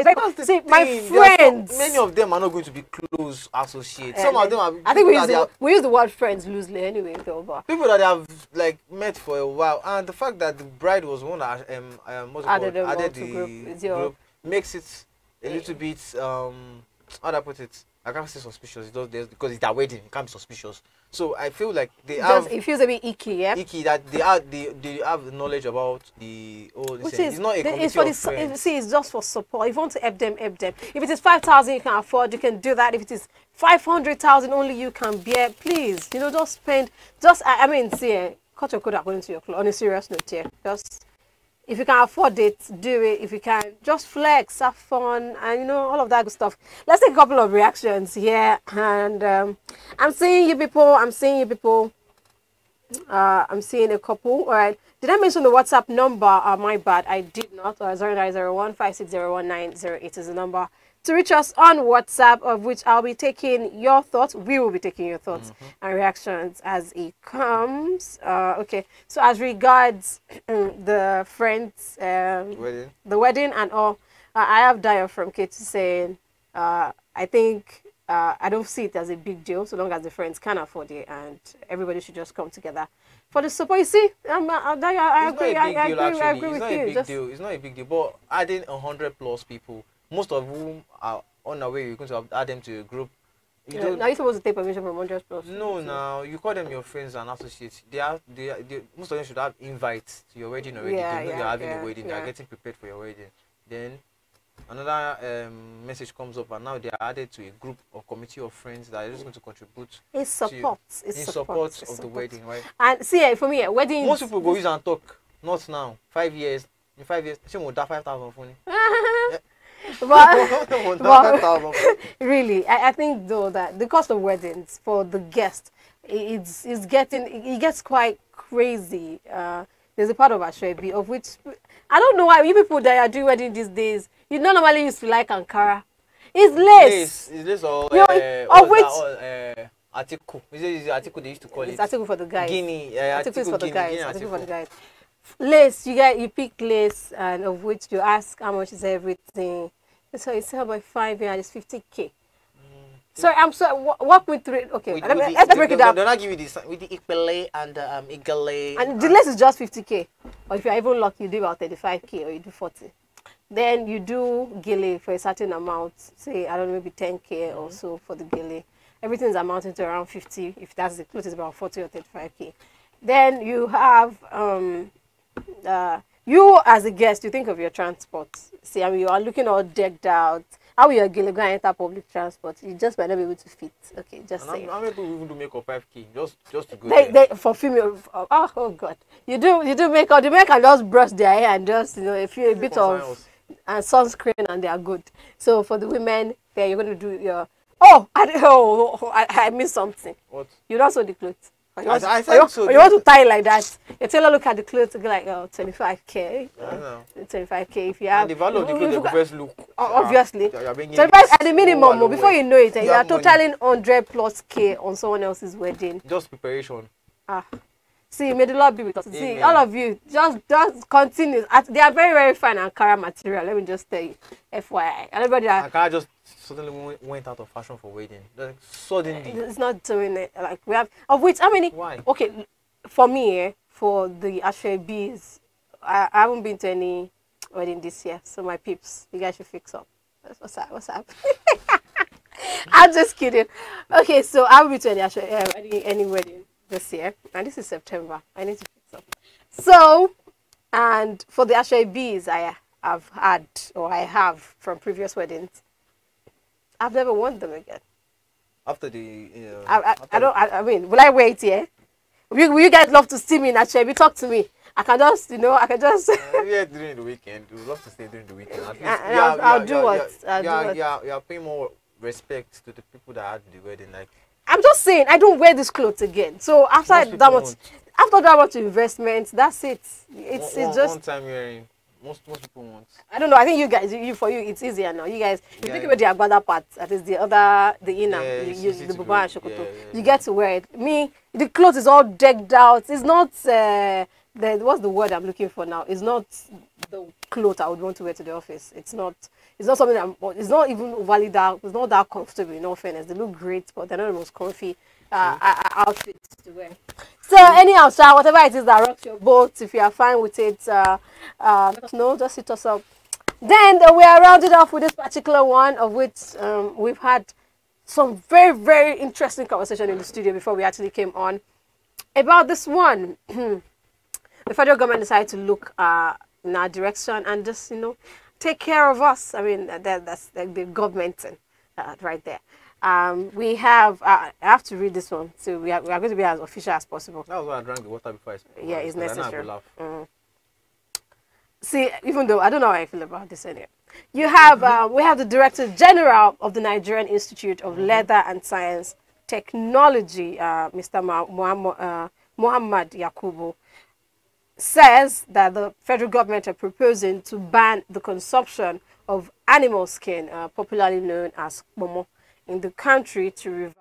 Speaker 1: See, my friends.
Speaker 2: Many of them are not going to be close associates. Some of them are.
Speaker 1: I think we use the word friends loosely anyway. Though,
Speaker 2: people that they have like met for a while, and the fact that the bride was one that added the group makes it a little bit how do I put it? I can't say suspicious. It does because it's their wedding. It can't be suspicious. So I feel like they have.
Speaker 1: It feels a bit icky, yeah.
Speaker 2: Icky that they have knowledge about the. It's not a committee of friends.
Speaker 1: See, it's just for support. If you want to help them, help them. If it is 5,000 you can afford, you can do that. If it is 500,000 only you can bear, please. Just spend. I mean, see, cut your coat according to your clothes. On a serious note, here, just. If you can afford it, do it. If you can, just flex, have fun, and all of that good stuff. Let's take a couple of reactions here. And I'm seeing you people. I'm seeing a couple. All right. Did I mention the WhatsApp number? My bad. I did not. 0901560190 is the number to reach us on WhatsApp, of which I'll be taking your thoughts. We will be taking your thoughts and reactions as it comes. Okay, so as regards the friends, the wedding and all, I have Dio from Katie saying, I think I don't see it as a big deal so long as the friends can afford it, and everybody should just come together for the support. You see, I agree with you.
Speaker 2: It's not a big deal, but adding 100+ people, most of whom are on their way, you're going to add them to a group.
Speaker 1: Now you're supposed to take permission from 100+.
Speaker 2: No, now you call them your friends and associates. Most of them should have invites to your wedding already. They know you're having a wedding. They're getting prepared for your wedding. Then another message comes up, and now they are added to a group or committee of friends that are just going to contribute.
Speaker 1: It's support.
Speaker 2: In support of the wedding, right?
Speaker 1: And see, for me, weddings.
Speaker 2: Most people go use and talk. Not now. 5 years. In 5 years, she will that 5,000 funny.
Speaker 1: but really, I think though that the cost of weddings for the guest it gets quite crazy. There's a part of Ashwebi of which I don't know why you people that are doing wedding these days, you don't normally used to like Ankara. It's lace.
Speaker 2: It's lace or article. Is it article they used to call it?
Speaker 1: It's article for the guys.
Speaker 2: Guinea.
Speaker 1: Article is for the guys. Article for the guys. Lace, you pick lace, and of which you ask how much is everything. So it's about 5 years, it's 50K. Sorry, I'm sorry. Walk me through it. Okay, let's break it down.
Speaker 2: Don't I give you this with the Ikpele and Igale?
Speaker 1: And the lace is just 50K, or if you're even lucky, you do about 35K or you do 40. Then you do gele for a certain amount. Say I don't know, maybe 10K or so for the gele. Everything's amounting to around 50. If that's the clothes, is about 40 or 35K. Then you have you as a guest, you think of your transport. See, I mean, you are looking all decked out. How will your gele go and enter public transport? You just might not be able to fit. Okay, just
Speaker 2: And
Speaker 1: say.
Speaker 2: how many people even do makeup 5K just to go
Speaker 1: They
Speaker 2: there?
Speaker 1: for female. Oh God, you do makeup. The men can just brush their hair and just a
Speaker 2: Is it
Speaker 1: bit
Speaker 2: concern
Speaker 1: of
Speaker 2: us?
Speaker 1: and sunscreen and they are good. So for the women, there you're going to do your. I missed something.
Speaker 2: What?
Speaker 1: You don't sew the clothes. Or you want,
Speaker 2: I
Speaker 1: or you,
Speaker 2: said so.
Speaker 1: or you want to tie it like that. Your tailor look at the clothes and go like, 25K.
Speaker 2: I know.
Speaker 1: 25K if you have.
Speaker 2: And the value of the
Speaker 1: if
Speaker 2: clothes
Speaker 1: you
Speaker 2: they go
Speaker 1: got-
Speaker 2: first look.
Speaker 1: Obviously.
Speaker 2: You're bringing
Speaker 1: 25
Speaker 2: this
Speaker 1: at the minimum,
Speaker 2: all
Speaker 1: before
Speaker 2: along.
Speaker 1: you know it, you are
Speaker 2: have money.
Speaker 1: totaling 100 plus K on someone else's wedding.
Speaker 2: Just preparation.
Speaker 1: Ah. See, may the Lord be with us. See,
Speaker 2: Amen.
Speaker 1: all of you, just continue. They are very, very fine Ankara material. Let me just tell you, FYI. Everybody,
Speaker 2: Ankara just suddenly went out of fashion for wedding. Like, suddenly.
Speaker 1: it's not doing it. Like we have, of which how many?
Speaker 2: Why?
Speaker 1: Okay, for me, for the Ashwebis, I haven't been to any wedding this year. So my peeps, you guys should fix up. What's up? What's up? I'm just kidding. Okay, so I will be to any wedding this year, and this is September. I need to fix up. So, and for the Ashwebis I have from previous weddings, I've never worn them again.
Speaker 2: After the.
Speaker 1: I mean, will I wait here? Will you guys love to see me in Ashwebi? Talk to me. I can just.
Speaker 2: Yeah, during the weekend. We would love to stay during the weekend. At least
Speaker 1: I'll do what?
Speaker 2: You are paying more respect to the people that had the wedding. Like,
Speaker 1: I'm just saying, I don't wear these clothes again. So after
Speaker 2: Most
Speaker 1: that
Speaker 2: people
Speaker 1: much, after that much investment, that's it. It's just
Speaker 2: one time wearing. Most people want.
Speaker 1: I don't know. I think you guys, for you, it's easier now. You guys, you think about the agbada part, that is the inner,
Speaker 2: Yeah,
Speaker 1: you
Speaker 2: it's
Speaker 1: use
Speaker 2: easy
Speaker 1: the
Speaker 2: to
Speaker 1: buba
Speaker 2: do.
Speaker 1: and shokoto.
Speaker 2: Yeah.
Speaker 1: You get to wear it. Me, the clothes is all decked out. It's not what's the word I'm looking for now? It's not the clothes I would want to wear to the office. It's not something it's not even overly dark. It's not that comfortable. In all fairness, they look great, but they're not the most comfy outfits to wear. So anyhow, whatever it is that rocks your boat, if you are fine with it, let us know. Just hit us up. Then we are rounded off with this particular one, of which we've had some very, very interesting conversation in the studio before we actually came on about this one. The federal government decided to look in our direction and just take care of us. I mean, that's like the government right there. We have I have to read this one, so we are going to be as official as possible.
Speaker 2: That was why I drank the water before I spoke.
Speaker 1: Yeah, it's necessary.
Speaker 2: Laugh.
Speaker 1: See, even though I don't know how I feel about this anyway. You have we have the Director General of the Nigerian Institute of Leather and Science Technology, Mr. Muhammad Yakubu, says that the federal government are proposing to ban the consumption of animal skin, popularly known as momo, in the country to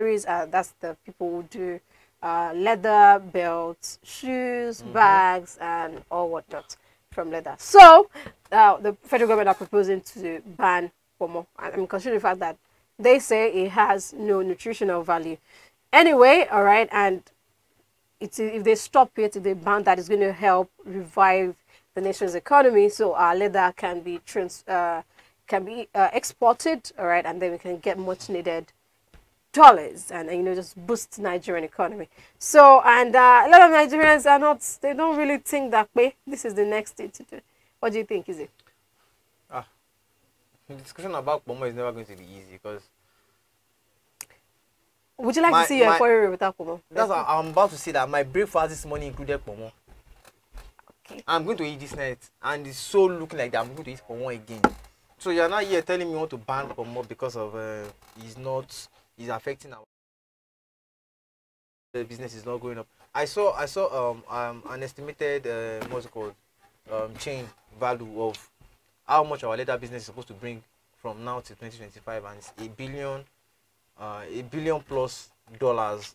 Speaker 1: revive. That's the people who do leather belts, shoes, bags, and all whatnot from leather. So the federal government are proposing to ban momo. I'm considering the fact that they say it has no nutritional value. Anyway, all right, and if they stop it, if they ban that, it's going to help revive the nation's economy, so our leather can be exported, all right, and then we can get much needed dollars and just boost Nigerian economy. So and a lot of Nigerians they don't really think that way. This is the next thing to do. What do you think, is it?
Speaker 2: The discussion about Pomo is never going to be easy because.
Speaker 1: Would you like to see your foreign without Pomo?
Speaker 2: That's what I'm about to say, that my breakfast this morning included Pomo.
Speaker 1: Okay.
Speaker 2: I'm going to eat this night, and it's so looking like that I'm going to eat Pomo again. So you're not here telling me you want to ban Pomo because of it's affecting our business is not going up. I saw an estimated what's it called chain value of how much our leather business is supposed to bring from now to 2025, and it's $1 billion plus dollars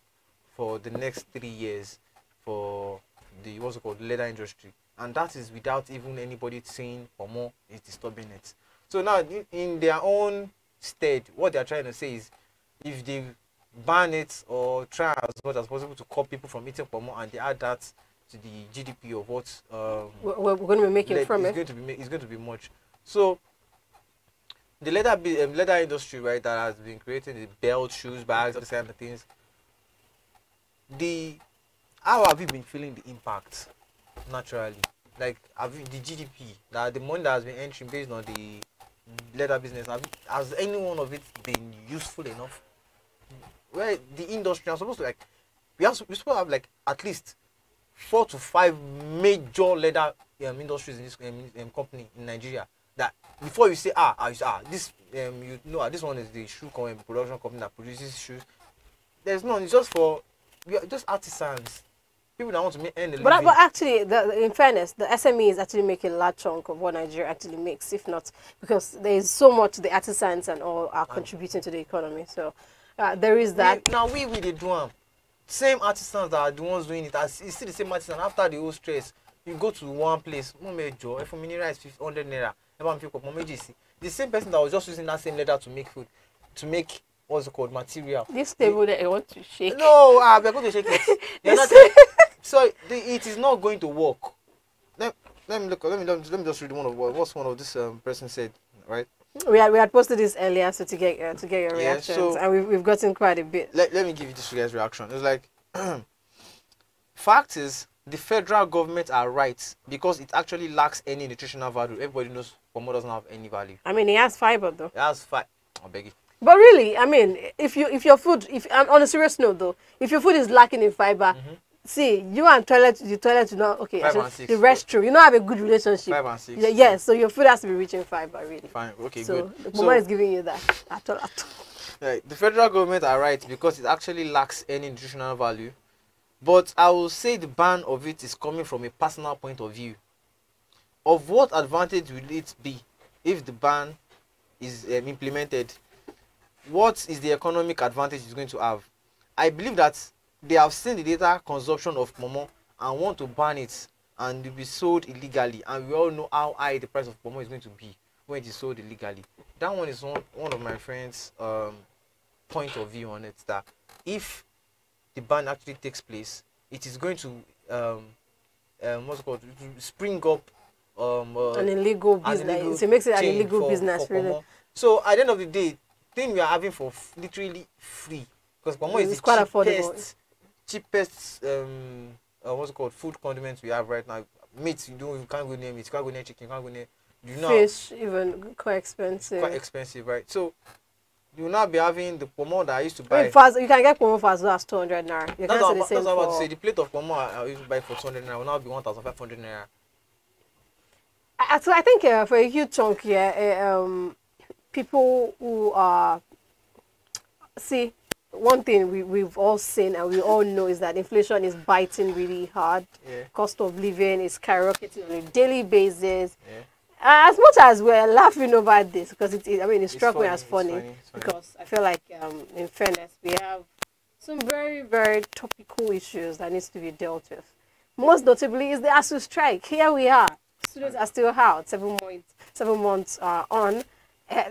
Speaker 2: for the next 3 years for the what's it called leather industry, and that is without even anybody saying Pomo is disturbing it. So now in their own stead, what they are trying to say is, if they ban it or try as much as possible to cut people from eating Pomo, and they add that to the GDP of what
Speaker 1: we're going to be making from it,
Speaker 2: it's going to be much. So the leather industry, right, that has been creating the belt, shoes, bags, all these kind of things. How have you been feeling the impact naturally? Like, the GDP, that the money that has been entering based on the leather business, has any one of it been useful enough? Where the industry are supposed to like, we're supposed to have like at least 4 to 5 major leather industries in this company in Nigeria. That before you say this you know this one is the shoe production company that produces shoes. There's none. It's just for we are just artisans, people that want to earn a living.
Speaker 1: But actually, in fairness, the SME is actually making a large chunk of what Nigeria actually makes, if not because there is so much the artisans and all are contributing to the economy. So there is that.
Speaker 2: We they do them. Same artisans that are the ones doing it. As you see the same artisan after the whole stress, you go to one place, if a mini rice 100 naira, the same person that was just using that same leather to make food, to make what's it called material.
Speaker 1: This table that I want to shake.
Speaker 2: No, we're going to shake it. So it is not going to work. Let me just read what's one of this person said, right?
Speaker 1: We had posted this earlier, so to get your reactions, so, and we've gotten quite a bit.
Speaker 2: Let me give you this guy's reaction. It's like, fact is, the federal government are right because it actually lacks any nutritional value. Everybody knows Pomo doesn't have any value.
Speaker 1: I mean, it has fiber though.
Speaker 2: It has fiber. I beg you.
Speaker 1: But really, I mean, if your food, on a serious note though, if your food is lacking in fiber, see, you and the toilet, you know, okay, the restroom, you don't have a good relationship.
Speaker 2: 5 and 6.
Speaker 1: Yes, so your food has to be rich in fiber, really.
Speaker 2: Fine, okay,
Speaker 1: so
Speaker 2: good.
Speaker 1: So the Mama is giving you that at all.
Speaker 2: Right, the federal government are right because it actually lacks any nutritional value. But I will say the ban of it is coming from a personal point of view. Of what advantage will it be if the ban is implemented? What is the economic advantage it's going to have? I believe that they have seen the data consumption of Pomo and want to ban it and it will be sold illegally. And we all know how high the price of Pomo is going to be when it is sold illegally. That one is one of my friends' point of view on it, that if the ban actually takes place, it is going to what's it called, spring up
Speaker 1: an illegal business. It makes it an illegal business, really.
Speaker 2: Pomo. So at the end of the day, thing we are having for literally free, because Pomo is
Speaker 1: quite
Speaker 2: the
Speaker 1: affordable.
Speaker 2: cheapest what's it called, food condiments we have right now. Meat, you can't go near meat, you can't go near chicken, you can't go near
Speaker 1: fish, even quite expensive.
Speaker 2: Quite expensive, right? So you will not be having the Pomo that I used to buy.
Speaker 1: I mean, you can get Pomo for as low as 200 naira.
Speaker 2: That's what I was about to say. The plate of Pomo I used to buy for 200 naira will now be 1,500 naira.
Speaker 1: So I think for a huge chunk here, people who are one thing we've all seen and we all know is that inflation is biting really hard.
Speaker 2: Yeah.
Speaker 1: Cost of living is skyrocketing on a daily basis.
Speaker 2: Yeah.
Speaker 1: As much as we're laughing over this, because it struck me as funny. Because I feel like, in fairness, we have some very, very topical issues that needs to be dealt with. Most notably is the ASU strike. Here we are. Students are still out. 7 months on.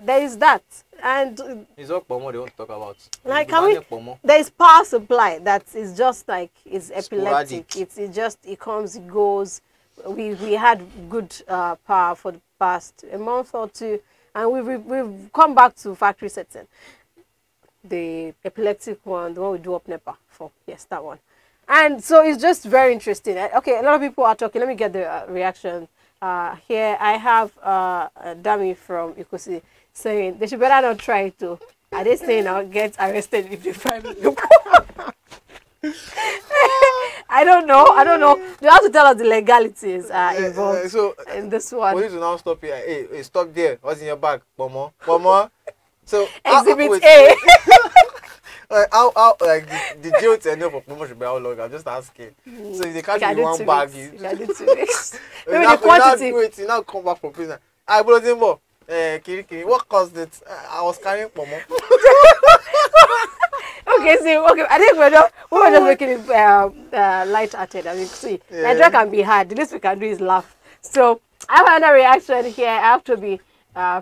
Speaker 1: There is that, and
Speaker 2: it's all Pomo they want to talk about.
Speaker 1: Like, there is power supply that is just like it's epileptic.
Speaker 2: Sporadic.
Speaker 1: It comes, it goes. We had good power for the past a month or two, and we've come back to factory setting. The epileptic one, the one we do up NEPA for, yes, that one. And so it's just very interesting. Okay, a lot of people are talking. Let me get the reaction. Here I have a dummy from Ikosi saying they should better not try to. Are they saying I'll get arrested if they find me? I don't know. You have to tell us the legalities involved in this one.
Speaker 2: Police will now stop here. Hey, stop there. What's in your bag? Pomo. So
Speaker 1: Exhibit A.
Speaker 2: How like the jail tenure for Pomo should be how long? I'm just asking. So if they catch you in one bag,
Speaker 1: you can do 2 weeks. Maybe the quantity.
Speaker 2: You now come back from prison. I brought him more. Kiri, what caused it? I was carrying Pomo.
Speaker 1: Okay, I think we're just making it light-hearted. I mean, see, Nigeria can be hard. The least we can do is laugh. So I have another reaction here. I have to be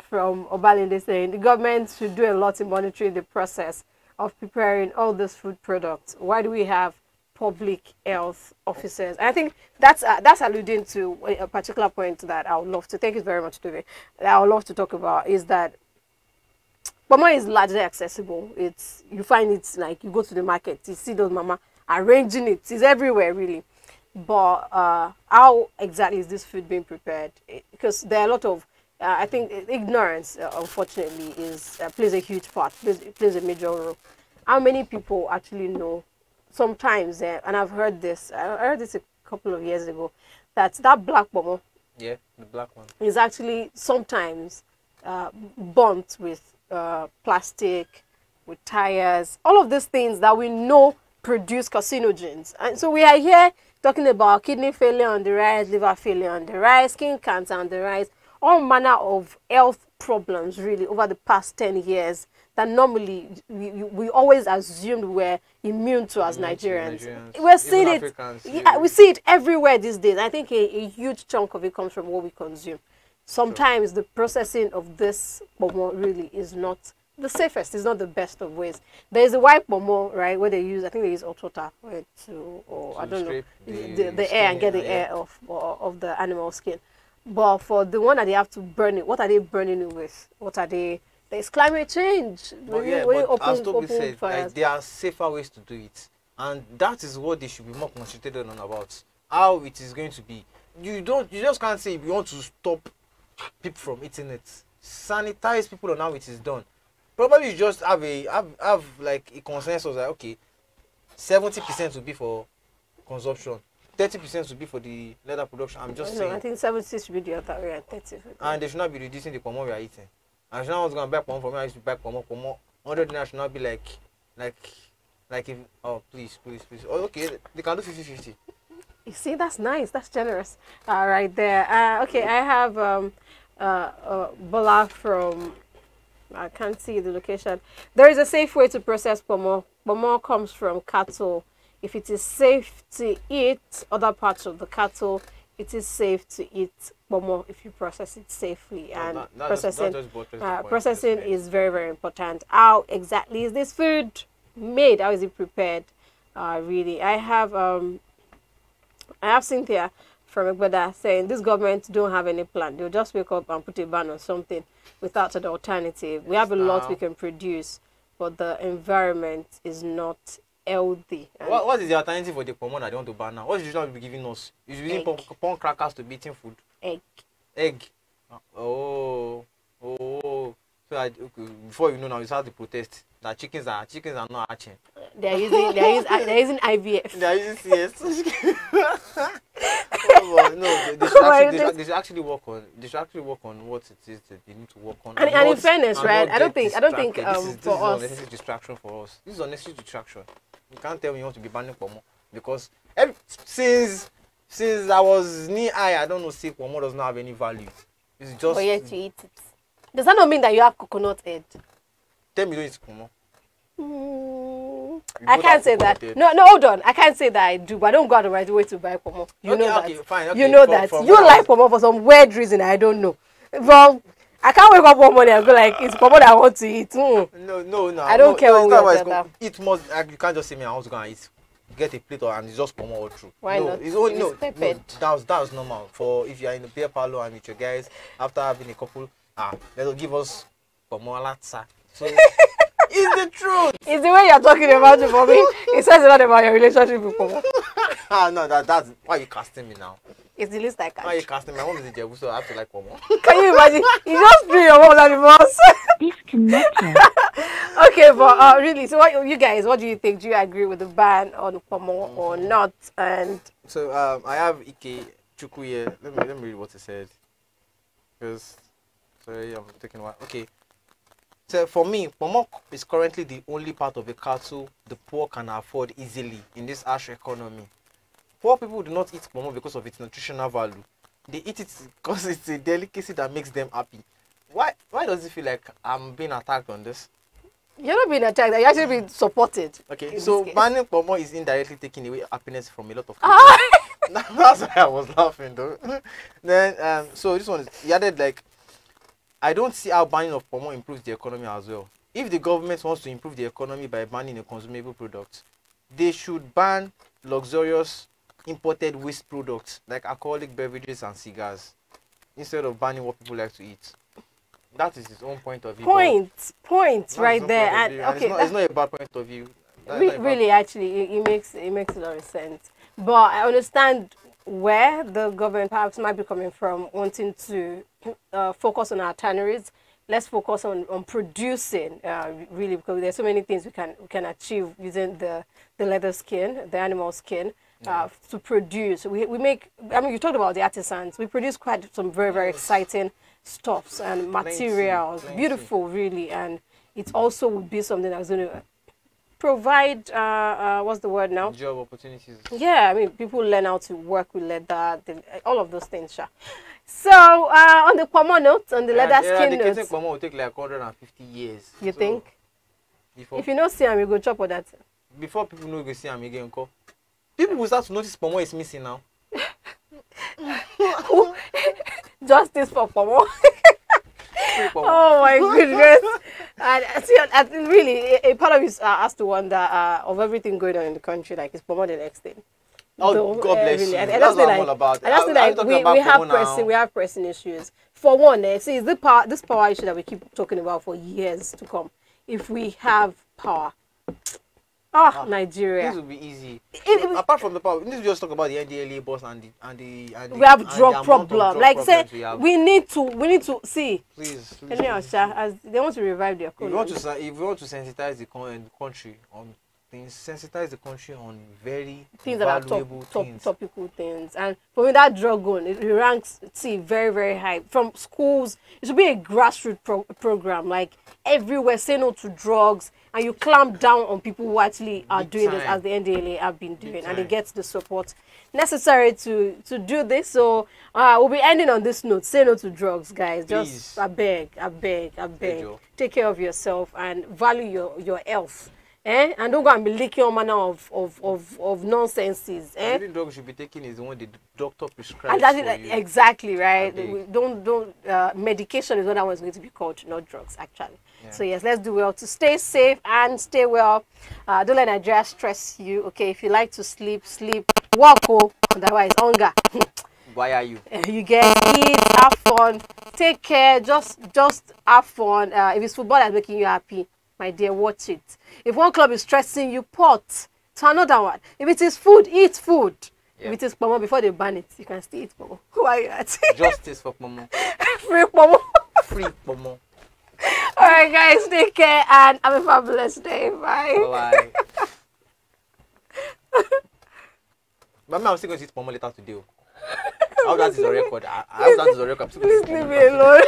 Speaker 1: from Obalinde saying the government should do a lot in monitoring the process of preparing all these food products. Why do we have public health officers? And I think that's alluding to a particular point that I would love to. Thank you very much, David. I would love to talk about is that Pomo is largely accessible. You find it like you go to the market, you see those mama arranging it. It's everywhere, really. But how exactly is this food being prepared? Because there are a lot of I think ignorance, unfortunately, plays a huge part, plays a major role. How many people actually know? Sometimes, and I've heard this. I heard this a couple of years ago, that black bomber,
Speaker 2: Yeah, the black one.
Speaker 1: is actually sometimes burnt with plastic, with tires, all of these things that we know produce carcinogens. And so we are here talking about kidney failure on the rise, liver failure on the rise, skin cancer on the rise, all manner of health problems really over the past 10 years that normally we always assumed we're immune to as Nigerians. We're seeing it.
Speaker 2: Africans,
Speaker 1: Yeah, we see it everywhere these days. I think a huge chunk of it comes from what we consume. Sometimes the processing of this pomo really is not the safest. It's not the best of ways. There is a white pomo, right, where they use, I think they use hot water or I don't know, the air and get the air of the animal skin. But for the one that they have to burn it, what are they burning it with? What are they? There's climate change.
Speaker 2: But as Toby said, like, there are safer ways to do it, and that is what they should be more concentrated on about how it is going to be. You just can't say you want to stop people from eating it. Sanitize people on how it is done. Probably you just have like a consensus that okay, 70% will be for consumption, 30% will be for the leather production. I'm just saying.
Speaker 1: I think 70 should be the other way, and 30.
Speaker 2: And they should not be reducing the pomo we are eating. I should not want to go and buy pomo for me. I used to buy pomo. 100 naira should not be like if, oh please. Oh, okay, they can do 50-50.
Speaker 1: You see, that's nice. That's generous. Right there. Okay, I have Bola from. I can't see the location. There is a safe way to process pomo. Pomo comes from cattle. If it is safe to eat other parts of the cattle, it is safe to eat pomo if you process it safely. And processing is very, very important. How exactly is this food made? How is it prepared? Really, I have Cynthia from Egbeda saying this government don't have any plan. They'll just wake up and put a ban on something without an alternative. We have a lot we can produce, but the environment is not healthy.
Speaker 2: What is the alternative for the pomo that they want to ban now? What should you be giving us? You're using pork crackers to be eating food? Egg. Oh. So okay, before you know now, you start to protest that chickens are not hatching.
Speaker 1: They're using IVF.
Speaker 2: They're using CS. No, they should actually work on what it is that they need to work on.
Speaker 1: And in fairness, right? I don't think
Speaker 2: this
Speaker 1: for
Speaker 2: is
Speaker 1: us
Speaker 2: unnecessary distraction for us. This is unnecessary distraction. You can't tell me you want to be banning pomo because since I was knee high, I don't know, say pomo does not have any value. It's just.
Speaker 1: But yet you eat it. Does that not mean that you have coconut head?
Speaker 2: Tell me you don't eat pomo.
Speaker 1: I can't say that. No, hold on. I can't say that I do, but I don't go out the right way to buy pomo. You know that.
Speaker 2: Fine, okay.
Speaker 1: You know that. You like pomo for some weird reason. I don't know. Well, I can't wake up one morning and go like, it's pomo that I want to eat. No. I don't care what
Speaker 2: eat more. You can't just say me I want to go and eat. Get a plate and it's just pomo all through.
Speaker 1: Why not?
Speaker 2: It's only that's normal. For if you are in the beer parlor and with your guys after having a couple, they'll give us pomo latsa. So it's the truth.
Speaker 1: It's the way you're talking about it for me. It says a lot about your relationship with pomo.
Speaker 2: No, that's why you casting me now.
Speaker 1: It's the least I can.
Speaker 2: Why you casting me? My mom is a Jebu, so I have to like pomo.
Speaker 1: Can you imagine? You just threw your mom like the boss.
Speaker 3: Disconnected.
Speaker 1: Okay, but really, so what do you think? Do you agree with the ban on pomo or not? And
Speaker 2: so I have Ike Chukwu here. Let me read what it said. Because sorry, I'm taking a while. Okay. So for me, pomo is currently the only part of the cattle the poor can afford easily in this harsh economy. Poor people do not eat pomo because of its nutritional value. They eat it because it's a delicacy that makes them happy. Why does it feel like I'm being attacked on this?
Speaker 1: You're not being attacked, you're actually being supported.
Speaker 2: Okay, so banning pomo is indirectly taking away happiness from a lot of people. That's why I was laughing though. Then so this one is he added like, I don't see how banning of pomo improves the economy as well. If the government wants to improve the economy by banning a consumable product, they should ban luxurious imported waste products like alcoholic beverages and cigars instead of banning what people like to eat. That is his own point of view.
Speaker 1: Point right there. And okay,
Speaker 2: it's not a bad point of view.
Speaker 1: Really, actually, it makes a lot of sense. But I understand where the government perhaps might be coming from, wanting to focus on our tanneries. Let's focus on producing, really, because there's so many things we can achieve using the leather skin, the animal skin, to produce. We make, I mean, you talked about the artisans. We produce quite some very, very exciting stuffs and materials.
Speaker 2: Plenty.
Speaker 1: Beautiful, really, and it also would be something that's going to provide, what's the word now?
Speaker 2: Job opportunities.
Speaker 1: Yeah, I mean, people learn how to work with leather, all of those things, sure. So, on the pomo note, on the leather skin note.
Speaker 2: The pomo will take like 150 years.
Speaker 1: You think?
Speaker 2: Before,
Speaker 1: if you don't see him, you go chop all that.
Speaker 2: Before people know you go see him again, people will start to notice pomo is missing now.
Speaker 1: Justice for pomo. Oh my goodness. And see, I think really, a part of it has to wonder of everything going on in the country, like, is pomo the next thing?
Speaker 2: Oh,
Speaker 1: so,
Speaker 2: God bless
Speaker 1: really.
Speaker 2: you.
Speaker 1: And
Speaker 2: That's what I'm all about.
Speaker 1: And that's like we have pressing issues. For one, see, it's this power issue that we keep talking about for years to come. If we have power, Nigeria,
Speaker 2: this will be easy. Apart from the power, we need to just talk about the NDLA boss and the
Speaker 1: we have drug problem. Like say, we need to see.
Speaker 2: Please.
Speaker 1: As they want to revive their economy.
Speaker 2: If we want to sensitize the country on things, sensitize the country on very
Speaker 1: things that are
Speaker 2: things.
Speaker 1: topical things. And for me, that drug gun, it ranks very, very high. From schools, it should be a grassroots program, like everywhere, say no to drugs, and you clamp down on people who actually are doing this, as the NDLA have been doing, and they get the support necessary to do this. So we'll be ending on this note. Say no to drugs, guys.
Speaker 2: Please.
Speaker 1: Just I beg. Take care of yourself and value your health. And don't go and be leaking all manner of nonsenses.
Speaker 2: The only drug you should be taking is the one the doctor prescribes.
Speaker 1: Exactly, right? Don't medication is what that one's going to be called, not drugs, actually. Yeah. So yes, let's do well to stay safe and stay well. Don't let Nigeria stress you. Okay, if you like to sleep, walk. Otherwise, hunger.
Speaker 2: Why are you?
Speaker 1: You eat, have fun, take care. Just have fun. If it's football that's making you happy, my dear, watch it. If one club is stressing you, port to another one. If it is food, eat food. Yep. If it is pomo, before they ban it, you can still eat pomo. Who are you at? Justice for pomo. Free pomo. Free pomo. All right, guys, take care and have a fabulous day. Bye.
Speaker 2: Bye. But I'm still going to eat pomo later today. How that is a record? How that is a record?
Speaker 1: Please leave me alone.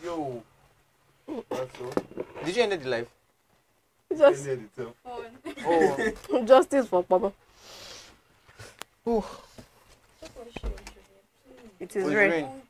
Speaker 2: Yo. Did you end the live?
Speaker 1: Just justice for Papa. It is rain.